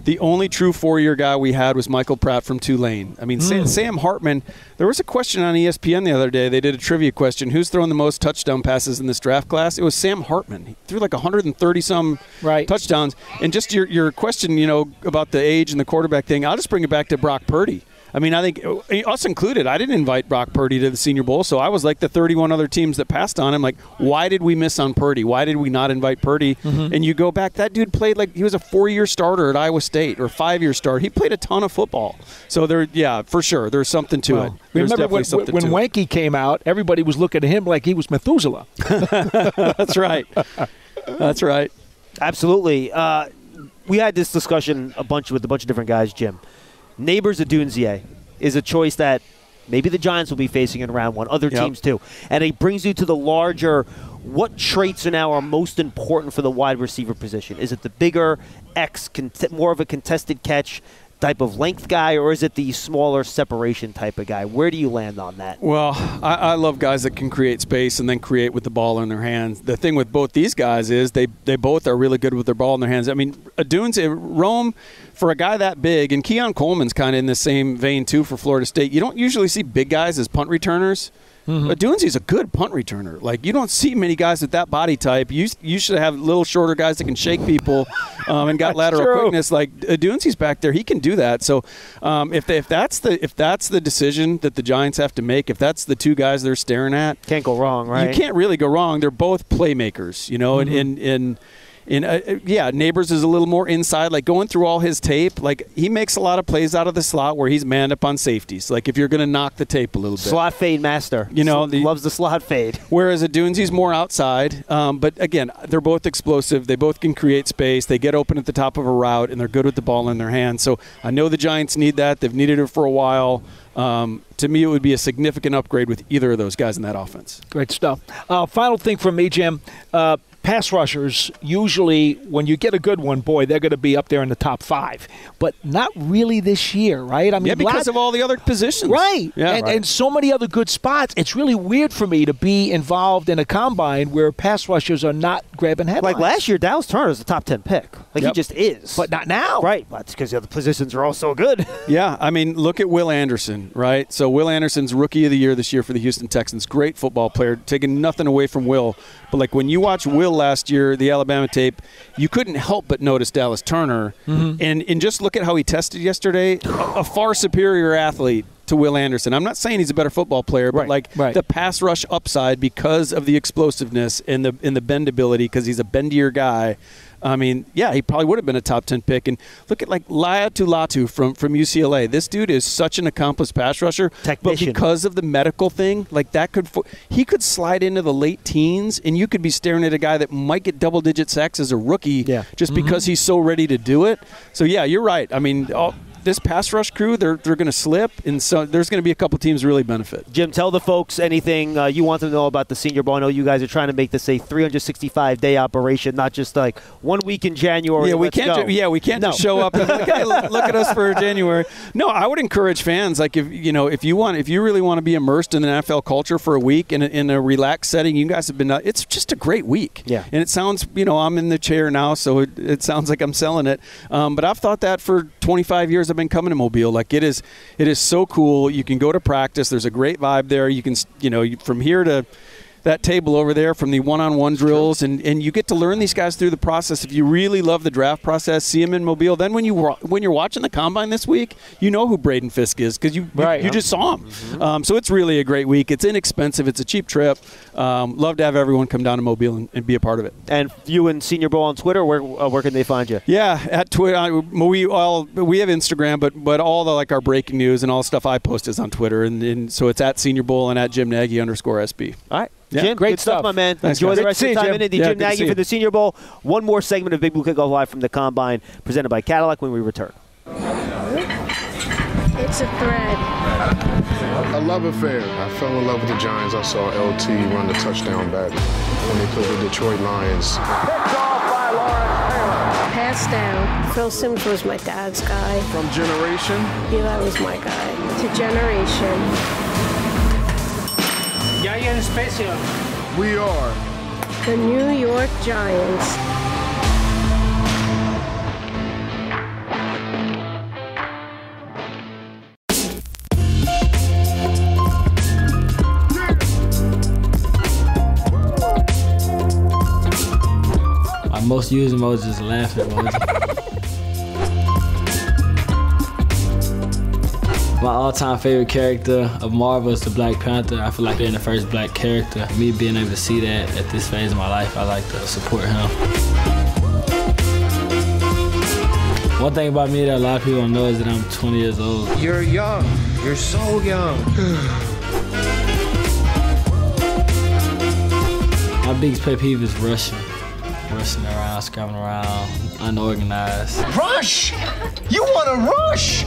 The only true four-year guy we had was Michael Pratt from Tulane. I mean, Sam Hartman, there was a question on ESPN the other day. They did a trivia question. Who's thrown the most touchdown passes in this draft class? It was Sam Hartman. He threw like 130-some touchdowns. And just your question, about the age and the quarterback thing, I'll just bring it back to Brock Purdy. I mean, I think us included, I didn't invite Brock Purdy to the Senior Bowl, so I was like the 31 other teams that passed on him. Like, why did we miss on Purdy? Why did we not invite Purdy? And you go back, that dude played like he was a 4-year starter at Iowa State or 5-year starter. He played a ton of football. So, for sure, there's something to it. Remember when Wanky came out, everybody was looking at him like he was Methuselah. That's right. That's right. Absolutely. We had this discussion with a bunch of different guys, Jim. Neighbors Odunze is a choice that maybe the Giants will be facing in round one, other teams too. And it brings you to the larger, what traits are most important for the wide receiver position? Is it the bigger more of a contested catch type of length guy, or is it the smaller separation type of guy? Where do you land on that? Well, I love guys that can create space and then create with the ball in their hands. The thing with both these guys is they both are really good with their ball in their hands. I mean, Rome, for a guy that big, and Keon Coleman's kind of in the same vein too for Florida State, you don't usually see big guys as punt returners. Odunze's a good punt returner. Like, you don't see many guys with that body type. You should have little shorter guys that can shake people and got lateral quickness. Like, Odunze's back there, he can do that. So if that's the decision that the Giants have to make, if that's the two guys they're staring at, can't go wrong, right? You can't really go wrong. They're both playmakers, Neighbors is a little more inside. Like going through all his tape, like he makes a lot of plays out of the slot where he's manned up on safeties. Like if you're going to knock the tape a little bit. Slot fade master. Loves the slot fade. Whereas Adunzi's more outside. But again, they're both explosive. They both can create space. They get open at the top of a route, and they're good with the ball in their hands. So I know the Giants need that. They've needed it for a while. To me, it would be a significant upgrade with either of those guys in that offense. Great stuff. Final thing from me, Jim. Pass rushers, usually when you get a good one, boy, they're going to be up there in the top 5. But not really this year, right? I mean, because of all the other positions. Right. Yeah, and so many other good spots. It's really weird for me to be involved in a combine where pass rushers are not grabbing headlines. Like last year, Dallas Turner was a top 10 pick. He just is. But not now. Right. That's because the other positions are all so good. Yeah. I mean, look at Will Anderson, right? So Will Anderson's Rookie of the Year this year for the Houston Texans. Great football player. Taking nothing away from Will. But like when you watch Will last year, the Alabama tape, you couldn't help but notice Dallas Turner. Mm-hmm. And just look at how he tested yesterday. A far superior athlete to Will Anderson. I'm not saying he's a better football player, but the pass rush upside because of the explosiveness and the bendability, because he's a bendier guy. I mean, yeah, he probably would have been a top 10 pick. And look at like Latu from UCLA. This dude is such an accomplished pass rusher. Technician. But because of the medical thing, like that he could slide into the late teens, and you could be staring at a guy that might get double-digit sacks as a rookie just because he's so ready to do it. So, yeah, you're right. I mean, this pass rush crew, they're going to slip, and so there's going to be a couple teams really benefit. Jim, tell the folks anything you want them to know about the Senior Bowl. I know you guys are trying to make this a 365-day operation, not just like 1 week in January. Yeah, we can't just show up and be like, hey, look at us for January. No, I would encourage fans, like if you really want to be immersed in the NFL culture for a week in a relaxed setting, you guys have been. It's just a great week. Yeah, and it sounds, I'm in the chair now, so it sounds like I'm selling it. But I've thought that for 25 years. I've been coming to Mobile. Like it is so cool. You can go to practice. There's a great vibe there. You can, from here to that table over there, from the one-on-one drills, and you get to learn these guys through the process. If you really love the draft process, see them in Mobile. Then when you're watching the Combine this week, you know who Braden Fisk is because you just saw him. Mm-hmm. So it's really a great week. It's inexpensive. It's a cheap trip. Love to have everyone come down to Mobile and be a part of it. And you and Senior Bowl on Twitter, where can they find you? Yeah, at Twitter. We have Instagram, but all the our breaking news and all the stuff I post is on Twitter, and so it's at Senior Bowl and at Jim Nagy _SB. All right. Yeah, Jim, great good stuff, my man. Thanks, Enjoy guys. the rest of your time in Indy. Jim Nagy for the Senior Bowl. One more segment of Big Blue Kickoff Live from the Combine, presented by Cadillac when we return. It's a thread. A love affair. I fell in love with the Giants. I saw LT run the touchdown back when they played the Detroit Lions. Picked off by Lawrence Taylor. Pass down. Phil Simms was my dad's guy. From generation? Eli was my guy. To generation. Ya en especial. We are the New York Giants. My most used emoji is laughing emoji. My all-time favorite character of Marvel is the Black Panther. I feel like being the first black character. Me being able to see that at this phase of my life, I like to support him. One thing about me that a lot of people don't know is that I'm 20 years old. You're young. You're so young. My biggest pet peeve is rushing. Rushing around, scrambling around, unorganized. Rush! You want to rush!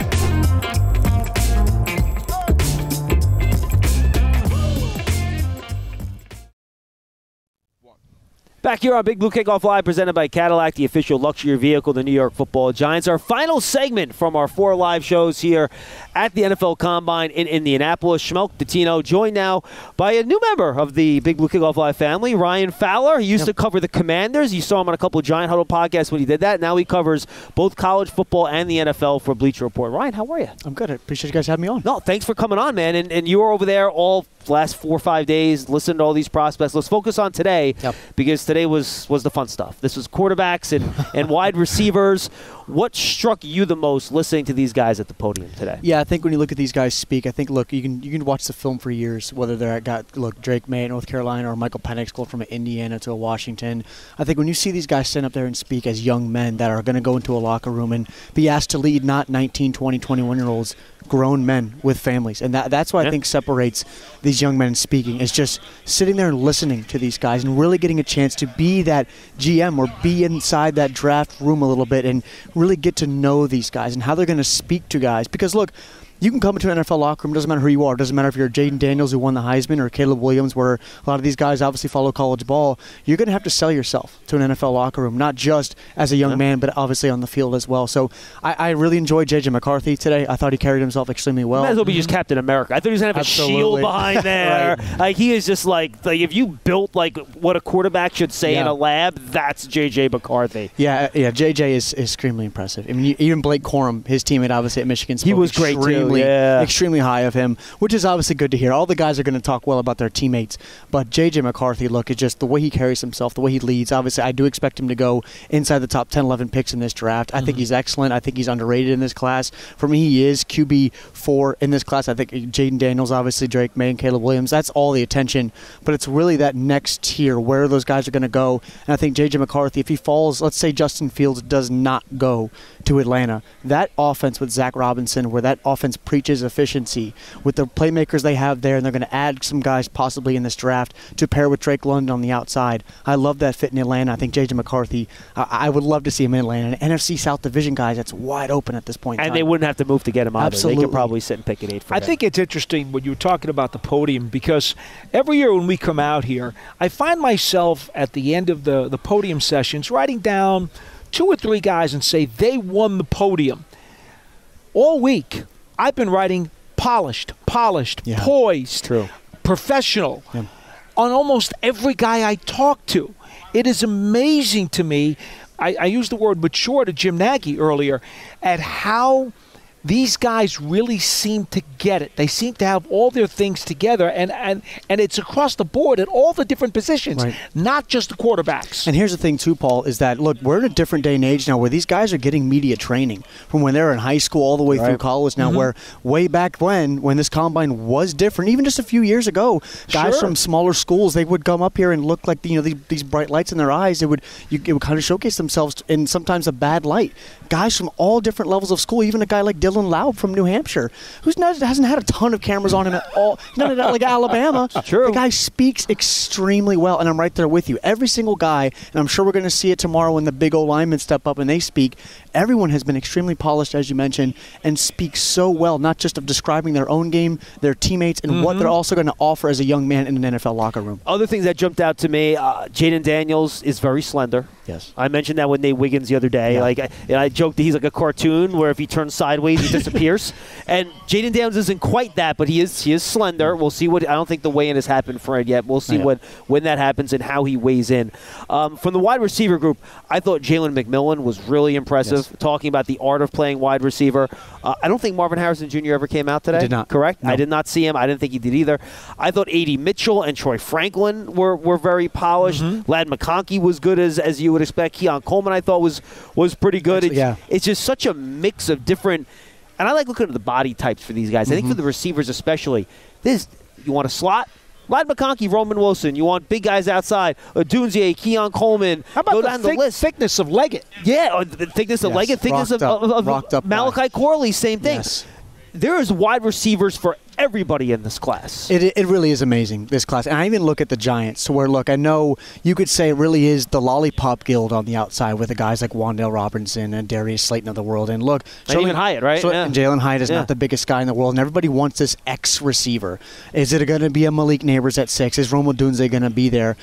Back here on Big Blue Kickoff Live, presented by Cadillac, the official luxury vehicle of the New York Football Giants. Our final segment from our 4 live shows here at the NFL Combine in Indianapolis. Schmelk Dottino, joined now by a new member of the Big Blue Kickoff Live family, Ryan Fowler. He used to cover the Commanders. You saw him on a couple of Giant Huddle podcasts when he did that. Now he covers both college football and the NFL for Bleacher Report. Ryan, how are you? I'm good. I appreciate you guys having me on. No, thanks for coming on, man. And you were over there all last 4 or 5 days, listening to all these prospects. Let's focus on today because today was the fun stuff. This was quarterbacks and wide receivers. What struck you the most listening to these guys at the podium today? Yeah, I think when you look at these guys speak, I think, look, you can watch the film for years, whether they're Drake May at North Carolina or Michael Penix going from Indiana to Washington. I think when you see these guys stand up there and speak as young men that are going to go into a locker room and be asked to lead not 19, 20, 21-year-olds, grown men with families. And that's what I think separates these young men speaking, is just sitting there and listening to these guys and really getting a chance to be that GM or be inside that draft room a little bit and really get to know these guys and how they're going to speak to guys. Because, look, you can come into an NFL locker room, doesn't matter who you are. It doesn't matter if you're Jaden Daniels who won the Heisman or Caleb Williams, where a lot of these guys obviously follow college ball. You're going to have to sell yourself to an NFL locker room, not just as a young man, but obviously on the field as well. So I really enjoyed J.J. McCarthy today. I thought he carried himself extremely well. Might as well be just Captain America. I thought he was going to have a shield behind there. Right. Like, he is just like if you built like what a quarterback should say in a lab, that's J.J. McCarthy. Yeah, J.J. is extremely impressive. I mean, even Blake Corum, his teammate obviously at Michigan, he was great too. Extremely high of him, which is obviously good to hear. All the guys are going to talk well about their teammates, but J.J. McCarthy, look, it's just the way he carries himself, the way he leads. Obviously, I do expect him to go inside the top 10, 11 picks in this draft. I think he's excellent. I think he's underrated in this class. For me, he is QB4 in this class. I think Jaden Daniels, obviously, Drake May, and Caleb Williams, that's all the attention, but it's really that next tier, where those guys are going to go. And I think J.J. McCarthy, if he falls, let's say Justin Fields does not go to Atlanta, that offense with Zach Robinson, where that offense preaches efficiency, with the playmakers they have there, and they're going to add some guys possibly in this draft to pair with Drake London on the outside. I love that fit in Atlanta. I think J.J. McCarthy, I would love to see him in Atlanta. An NFC South Division, guys, that's wide open at this point in and time. They wouldn't have to move to get him either. Absolutely. They could probably sit and pick at 8 for him. I think it's interesting when you were talking about the podium, because every year when we come out here, I find myself at the end of the podium sessions writing down 2 or 3 guys and say they won the podium. All week, I've been writing polished, poised, professional on almost every guy I talk to. It is amazing to me. I used the word mature to Jim Nagy earlier at how these guys really seem to get it. They seem to have all their things together, and it's across the board at all the different positions, not just the quarterbacks. And here's the thing, too, Paul, is that, look, we're in a different day and age now where these guys are getting media training from when they were in high school all the way through college now, where way back when this combine was different, even just a few years ago, guys from smaller schools, they would come up here and look like these bright lights in their eyes. It would kind of showcase themselves in sometimes a bad light. Guys from all different levels of school, even a guy like Dylan Laub from New Hampshire, hasn't had a ton of cameras on him at all. None of that, like Alabama. True. The guy speaks extremely well, and I'm right there with you. Every single guy, and I'm sure we're going to see it tomorrow when the big old linemen step up and they speak. Everyone has been extremely polished, as you mentioned, and speaks so well, not just of describing their own game, their teammates, and what they're also going to offer as a young man in an NFL locker room. Other things that jumped out to me, Jaden Daniels is very slender. Yes. I mentioned that with Nate Wiggins the other day. I joked that he's like a cartoon where if he turns sideways, he disappears. And Jaden Daniels isn't quite that, but he is slender. We'll see what. I don't think the weigh-in has happened for it yet. We'll see when that happens and how he weighs in. From the wide receiver group, I thought Jalen McMillan was really impressive, talking about the art of playing wide receiver. I don't think Marvin Harrison Jr. ever came out today. He did not. Correct? No. I did not see him. I didn't think he did either. I thought A.D. Mitchell and Troy Franklin were very polished. Ladd McConkey was good as you would expect. Keon Coleman, I thought, was pretty good. It's just such a mix of different. And I like looking at the body types for these guys. I think for the receivers especially, you want a slot? Ladd McConkey, Roman Wilson. You want big guys outside. Dunzier, Keon Coleman. How about go down the list. Thickness of Leggett? Yeah, the thickness of Leggett, thickness of Malachi Corley, same thing. Yes. There is wide receivers for everybody in this class. It really is amazing, this class. And I even look at the Giants, where, look, I know you could say it really is the lollipop guild on the outside with the guys like Wan'Dale Robinson and Darius Slayton of the world. And look, Jalen Hyatt, right? And Jalen Hyatt is not the biggest guy in the world, and everybody wants this X receiver. Is it going to be a Malik Neighbors at 6? Is Rome Odunze going to be there?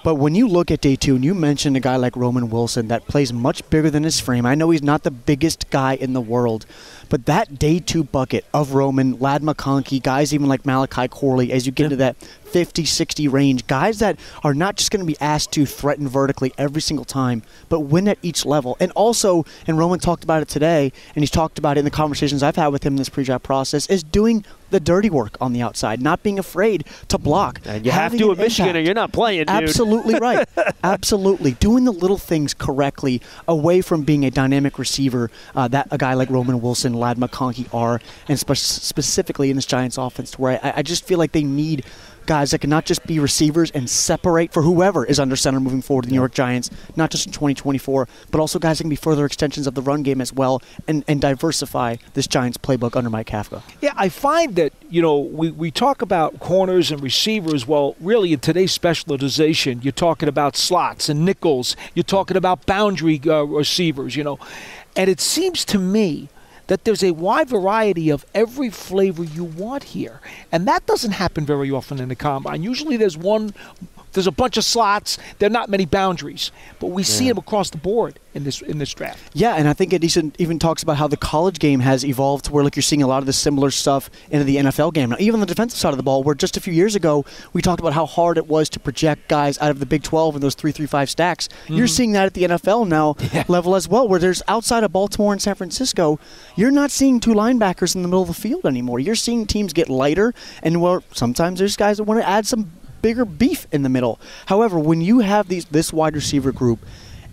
But when you look at day 2, and you mentioned a guy like Roman Wilson that plays much bigger than his frame, I know he's not the biggest guy in the world, But that day 2 bucket of Roman, Ladd McConkey, guys even like Malachi Corley, as you get into that 50, 60 range, guys that are not just going to be asked to threaten vertically every single time, but win at each level. And also, and Roman talked about it today, and he's talked about it in the conversations I've had with him in this pre-draft process, is doing the dirty work on the outside, not being afraid to block. And you have to at Michigan or you're not playing, dude. Absolutely right. Absolutely. Doing the little things correctly away from being a dynamic receiver that a guy like Roman Wilson, Ladd McConkey are, and specifically in this Giants offense, to where I just feel like they need guys that can not just be receivers and separate for whoever is under center moving forward in the New York Giants, not just in 2024, but also guys that can be further extensions of the run game as well and diversify this Giants playbook under Mike Kafka. Yeah, I find that, we talk about corners and receivers. Well, really in today's specialization, you're talking about slots and nickels. You're talking about boundary receivers, And it seems to me that there's a wide variety of every flavor you want here. And that doesn't happen very often in the combine. Usually there's a bunch of slots. There are not many boundaries. But we see them across the board in this draft. Yeah, and I think it even talks about how the college game has evolved to where you're seeing a lot of the similar stuff into the NFL game. Now, even on the defensive side of the ball, where just a few years ago we talked about how hard it was to project guys out of the Big 12 in those 3-3-5 stacks. You're seeing that at the NFL now level as well, where there's outside of Baltimore and San Francisco, you're not seeing 2 linebackers in the middle of the field anymore. You're seeing teams get lighter, and sometimes there's guys that want to add some bigger beef in the middle. However, when you have this wide receiver group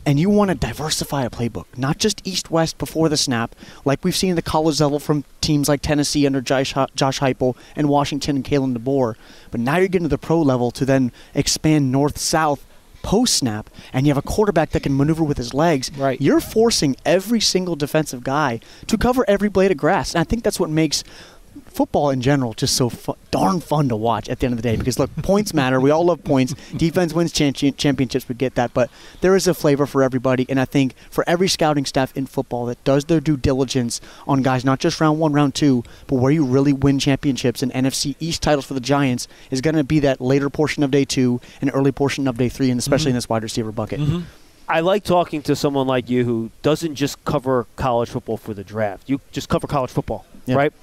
and you want to diversify a playbook, not just east-west before the snap, like we've seen at the college level from teams like Tennessee under Josh Heupel and Washington and Kalen DeBoer, but now you're getting to the pro level to then expand north-south post-snap, and you have a quarterback that can maneuver with his legs. Right. You're forcing every single defensive guy to cover every blade of grass, and I think that's what makes football in general just so darn fun to watch at the end of the day, because look, points matter. We all love points. Defense wins championships. We get that, but there is a flavor for everybody, and I think for every scouting staff in football that does their due diligence on guys, not just round 1, round 2, but where you really win championships and NFC East titles for the Giants, is going to be that later portion of day 2 and early portion of day 3, and especially in this wide receiver bucket. I like talking to someone like you who doesn't just cover college football for the draft. You just cover college football, right?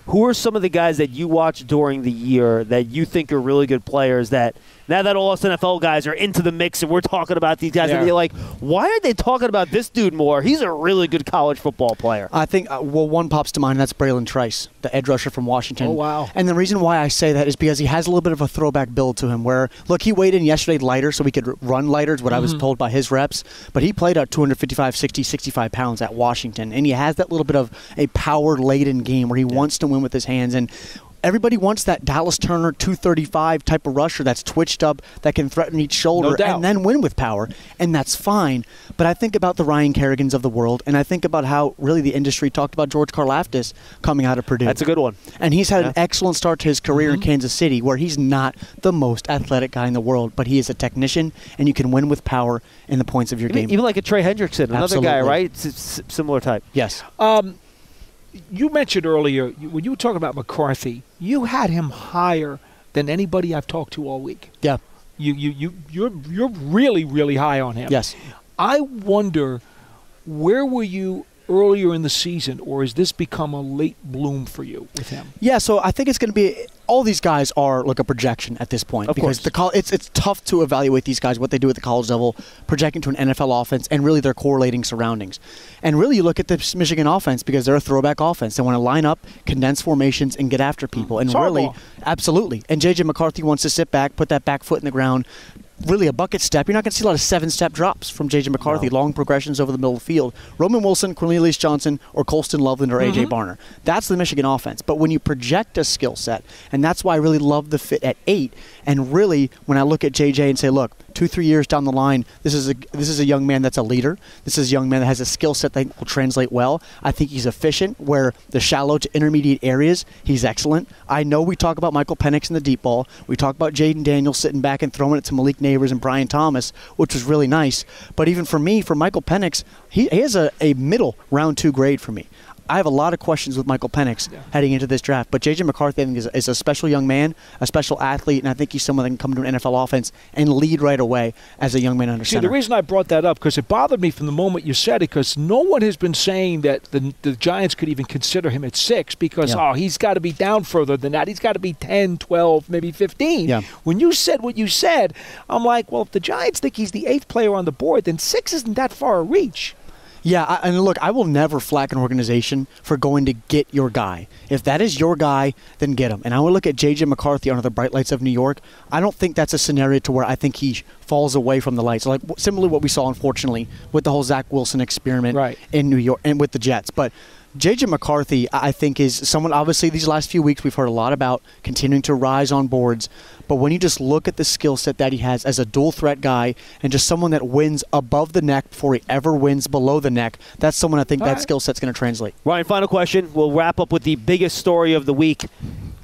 Who are some of the guys that you watch during the year that you think are really good players that now that all us NFL guys are into the mix and we're talking about these guys, and you're like, why are they talking about this dude more? He's a really good college football player. I think, one pops to mind, and that's Braylon Trice, the edge rusher from Washington. Oh, wow. And the reason why I say that is because he has a little bit of a throwback build to him where, look, he weighed in yesterday lighter so we could run lighter, is what I was told by his reps, but he played at 255, 60, 65 pounds at Washington, and he has that little bit of a power-laden game where he wants to win with his hands, and everybody wants that Dallas Turner 235 type of rusher that's twitched up, that can threaten each shoulder and then win with power, and that's fine. But I think about the Ryan Kerrigans of the world, and I think about how really the industry talked about George Karlaftis coming out of Purdue. That's a good one. And he's had an excellent start to his career in Kansas City, where he's not the most athletic guy in the world, but he is a technician, and you can win with power in the points of your game. Even like a Trey Hendrickson, another guy, right? It's similar type. Yes. You mentioned earlier, when you were talking about McCarthy, you had him higher than anybody I've talked to all week. Yeah. You're really, really high on him. Yes. I wonder, where were you earlier in the season, or has this become a late bloom for you with him? Yeah, so I think it's going to be – all these guys are like a projection at this point. Of because course. It's tough to evaluate these guys, what they do at the college level, projecting to an NFL offense, and really their correlating surroundings. And really you look at the Michigan offense because they're a throwback offense. They want to line up, condense formations, and get after people. And really – absolutely. And J.J. McCarthy wants to sit back, put that back foot in the ground, really a bucket step. You're not going to see a lot of 7-step drops from J.J. McCarthy, long progressions over the middle of the field. Roman Wilson, Cornelius Johnson, or Colston Loveland, or A.J. Barner. That's the Michigan offense. But when you project a skill set, and that's why I really love the fit at 8, and really when I look at J.J. and say, look, 2-3 years down the line, this is a young man that's a leader. This is a young man that has a skill set that will translate well. I think he's efficient where the shallow to intermediate areas, he's excellent. I know we talk about Michael Penix in the deep ball. We talk about Jaden Daniels sitting back and throwing it to Malik Neighbors and Brian Thomas, which was really nice. But even for me, for Michael Penix, he has a middle round 2 grade for me. I have a lot of questions with Michael Penix heading into this draft, but J.J. McCarthy, I think, is a special young man, a special athlete, and I think he's someone that can come to an NFL offense and lead right away as a young man under center. The reason I brought that up, because it bothered me from the moment you said it, because no one has been saying that the Giants could even consider him at 6 because, he's got to be down further than that. He's got to be 10, 12, maybe 15. Yeah. When you said what you said, I'm like, well, if the Giants think he's the 8th player on the board, then 6 isn't that far a reach. Yeah, and look, I will never flack an organization for going to get your guy. If that is your guy, then get him. And I would look at J.J. McCarthy under the bright lights of New York. I don't think that's a scenario to where I think he falls away from the lights, like similarly what we saw, unfortunately, with the whole Zach Wilson experiment in New York and with the Jets. But J.J. McCarthy, I think, is someone, obviously, these last few weeks we've heard a lot about continuing to rise on boards. But when you just look at the skill set that he has as a dual-threat guy and just someone that wins above the neck before he ever wins below the neck, that's someone I think that skill set's going to translate. Ryan, final question. We'll wrap up with the biggest story of the week.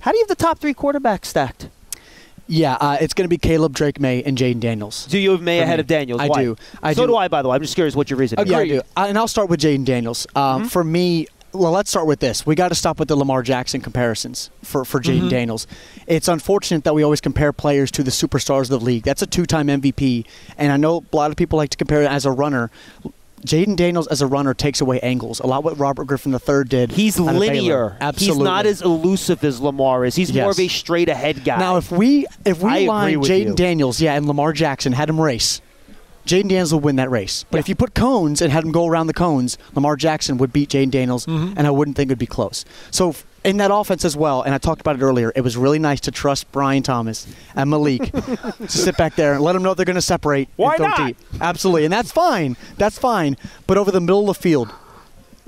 How do you have the top 3 quarterbacks stacked? Yeah, it's going to be Caleb, Drake May, and Jaden Daniels. Do you have May ahead of Daniels? I Why? do. So do I, by the way. I'm just curious what your reason is. Yeah, I do. And I'll start with Jaden Daniels. For me, well, let's start with this. We got to stop with the Lamar Jackson comparisons for Jaden Daniels. It's unfortunate that we always compare players to the superstars of the league. That's a 2-time MVP, and I know a lot of people like to compare it as a runner. Jaden Daniels as a runner takes away angles. A lot what Robert Griffin III did. He's linear. Absolutely. He's not as elusive as Lamar is. He's more of a straight-ahead guy. Now, if we line Jaden Daniels, and Lamar Jackson had him race, Jaden Daniels will win that race. But if you put cones and had him go around the cones, Lamar Jackson would beat Jaden Daniels, and I wouldn't think it would be close. So in that offense as well, and I talked about it earlier, it was really nice to trust Brian Thomas and Malik to sit back there and let them know they're going to separate. Why and throw not? deep. Absolutely, and that's fine. That's fine. But over the middle of the field,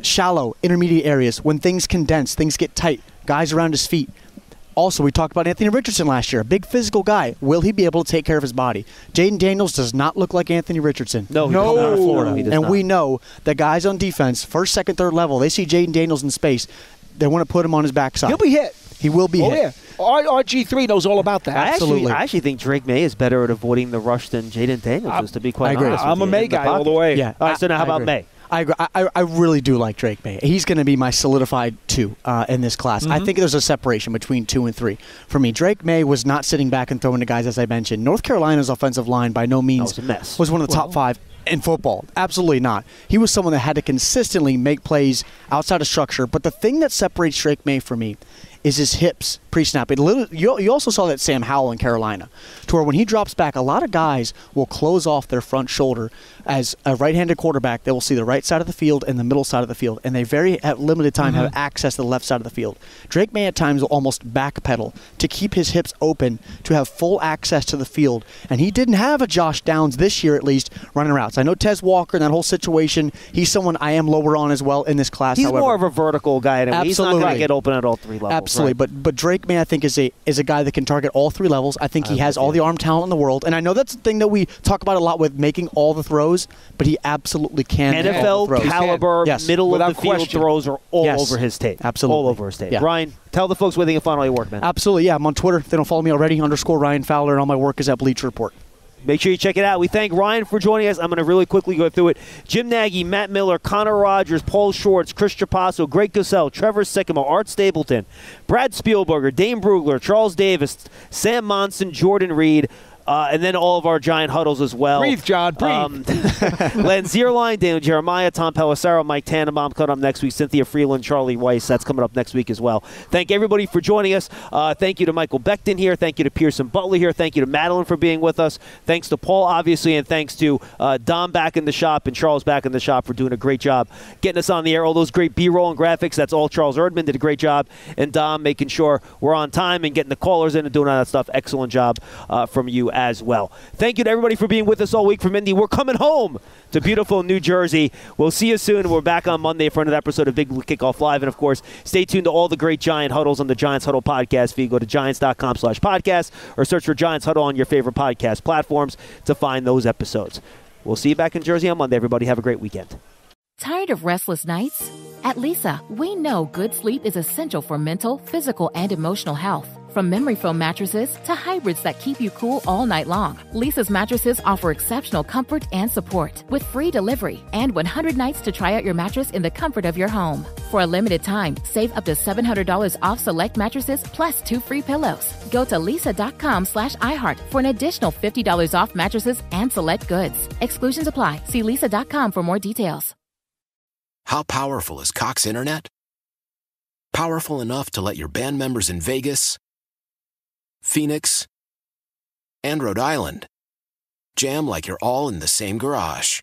shallow, intermediate areas, when things condense, things get tight, guys around his feet. Also, we talked about Anthony Richardson last year, a big physical guy. Will he be able to take care of his body? Jaden Daniels does not look like Anthony Richardson. No, out of Florida. He does and not. we know that guys on defense, first, second, third level, they see Jaden Daniels in space, they want to put him on his backside. He'll be hit. He will be hit. Yeah. RG3 knows all about that. Absolutely. I actually think Drake May is better at avoiding the rush than Jaden Daniels is, to be quite honest. I'm a May guy all the way. Yeah. All right, so now how about May? I agree. I really do like Drake May. He's going to be my solidified 2 in this class. I think there's a separation between 2 and 3. For me, Drake May was not sitting back and throwing to guys, as I mentioned. North Carolina's offensive line by no means was one of the top 5 in football. Absolutely not. He was someone that had to consistently make plays outside of structure. But the thing that separates Drake May for me is his hips pre-snap. You also saw that Sam Howell in Carolina, to where when he drops back, a lot of guys will close off their front shoulder. As a right-handed quarterback, they will see the right side of the field and the middle side of the field, and they at limited time have access to the left side of the field. Drake May at times will almost backpedal to keep his hips open to have full access to the field, and he didn't have a Josh Downs this year, at least, running routes. I know Tez Walker in that whole situation, he's someone I am lower on as well in this class. He's however. more of a vertical guy, and he's not going to get open at all 3 levels. Absolutely, right? but Drake May, I think, is a guy that can target all 3 levels. I think he has all the arm talent in the world, and I know that's the thing that we talk about a lot with making all the throws, but he absolutely can. NFL caliber, middle of the field throws are all over his tape. Absolutely. All over his tape. Yeah. Ryan, tell the folks where they can find all your work, man. Absolutely, yeah. I'm on Twitter. If they don't follow me already, _Ryan Fowler, and all my work is at Bleacher Report. Make sure you check it out. We thank Ryan for joining us. I'm going to really quickly go through it. Jim Nagy, Matt Miller, Connor Rogers, Paul Schwartz, Chris Trapasso, Greg Cosell, Trevor Sycamore, Art Stapleton, Brad Spielberger, Dane Brugler, Charles Davis, Sam Monson, Jordan Reed, and then all of our Giant Huddles as well. Breathe, John, breathe. Len Zierlein, Daniel Jeremiah, Tom Pelissaro, Mike Tannenbaum coming up next week, Cynthia Freeland, Charlie Weiss. That's coming up next week as well. Thank everybody for joining us. Thank you to Michael Becton here. Thank you to Pearson Butler here. Thank you to Madeline for being with us. Thanks to Paul, obviously, and thanks to Dom back in the shop and Charles back in the shop for doing a great job getting us on the air. All those great B-roll and graphics, that's all Charles Erdman did a great job. And Dom making sure we're on time and getting the callers in and doing all that stuff. Excellent job from you as well. Thank you to everybody for being with us all week. From Indy, we're coming home to beautiful New Jersey. We'll see you soon. We're back on Monday for another episode of Big Blue Kickoff Live. And, of course, stay tuned to all the great Giant Huddles on the Giants Huddle podcast feed. Go to giants.com/podcast or search for Giants Huddle on your favorite podcast platforms to find those episodes. We'll see you back in Jersey on Monday, everybody. Have a great weekend. Tired of restless nights? At Lisa, we know good sleep is essential for mental, physical, and emotional health. From memory foam mattresses to hybrids that keep you cool all night long, Lisa's mattresses offer exceptional comfort and support with free delivery and 100 nights to try out your mattress in the comfort of your home. For a limited time, save up to $700 off select mattresses plus 2 free pillows. Go to lisa.com/iHeart for an additional $50 off mattresses and select goods. Exclusions apply. See lisa.com for more details. How powerful is Cox Internet? Powerful enough to let your band members in Vegas, Phoenix, and Rhode Island jam like you're all in the same garage.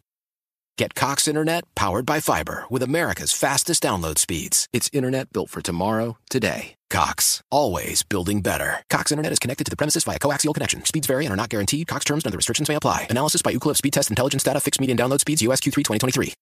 Get Cox Internet powered by fiber with America's fastest download speeds. It's internet built for tomorrow, today. Cox, always building better. Cox Internet is connected to the premises via coaxial connection. Speeds vary and are not guaranteed. Cox terms and other restrictions may apply. Analysis by Ookla Speed Test Intelligence Data. Fixed median download speeds. US Q3 2023.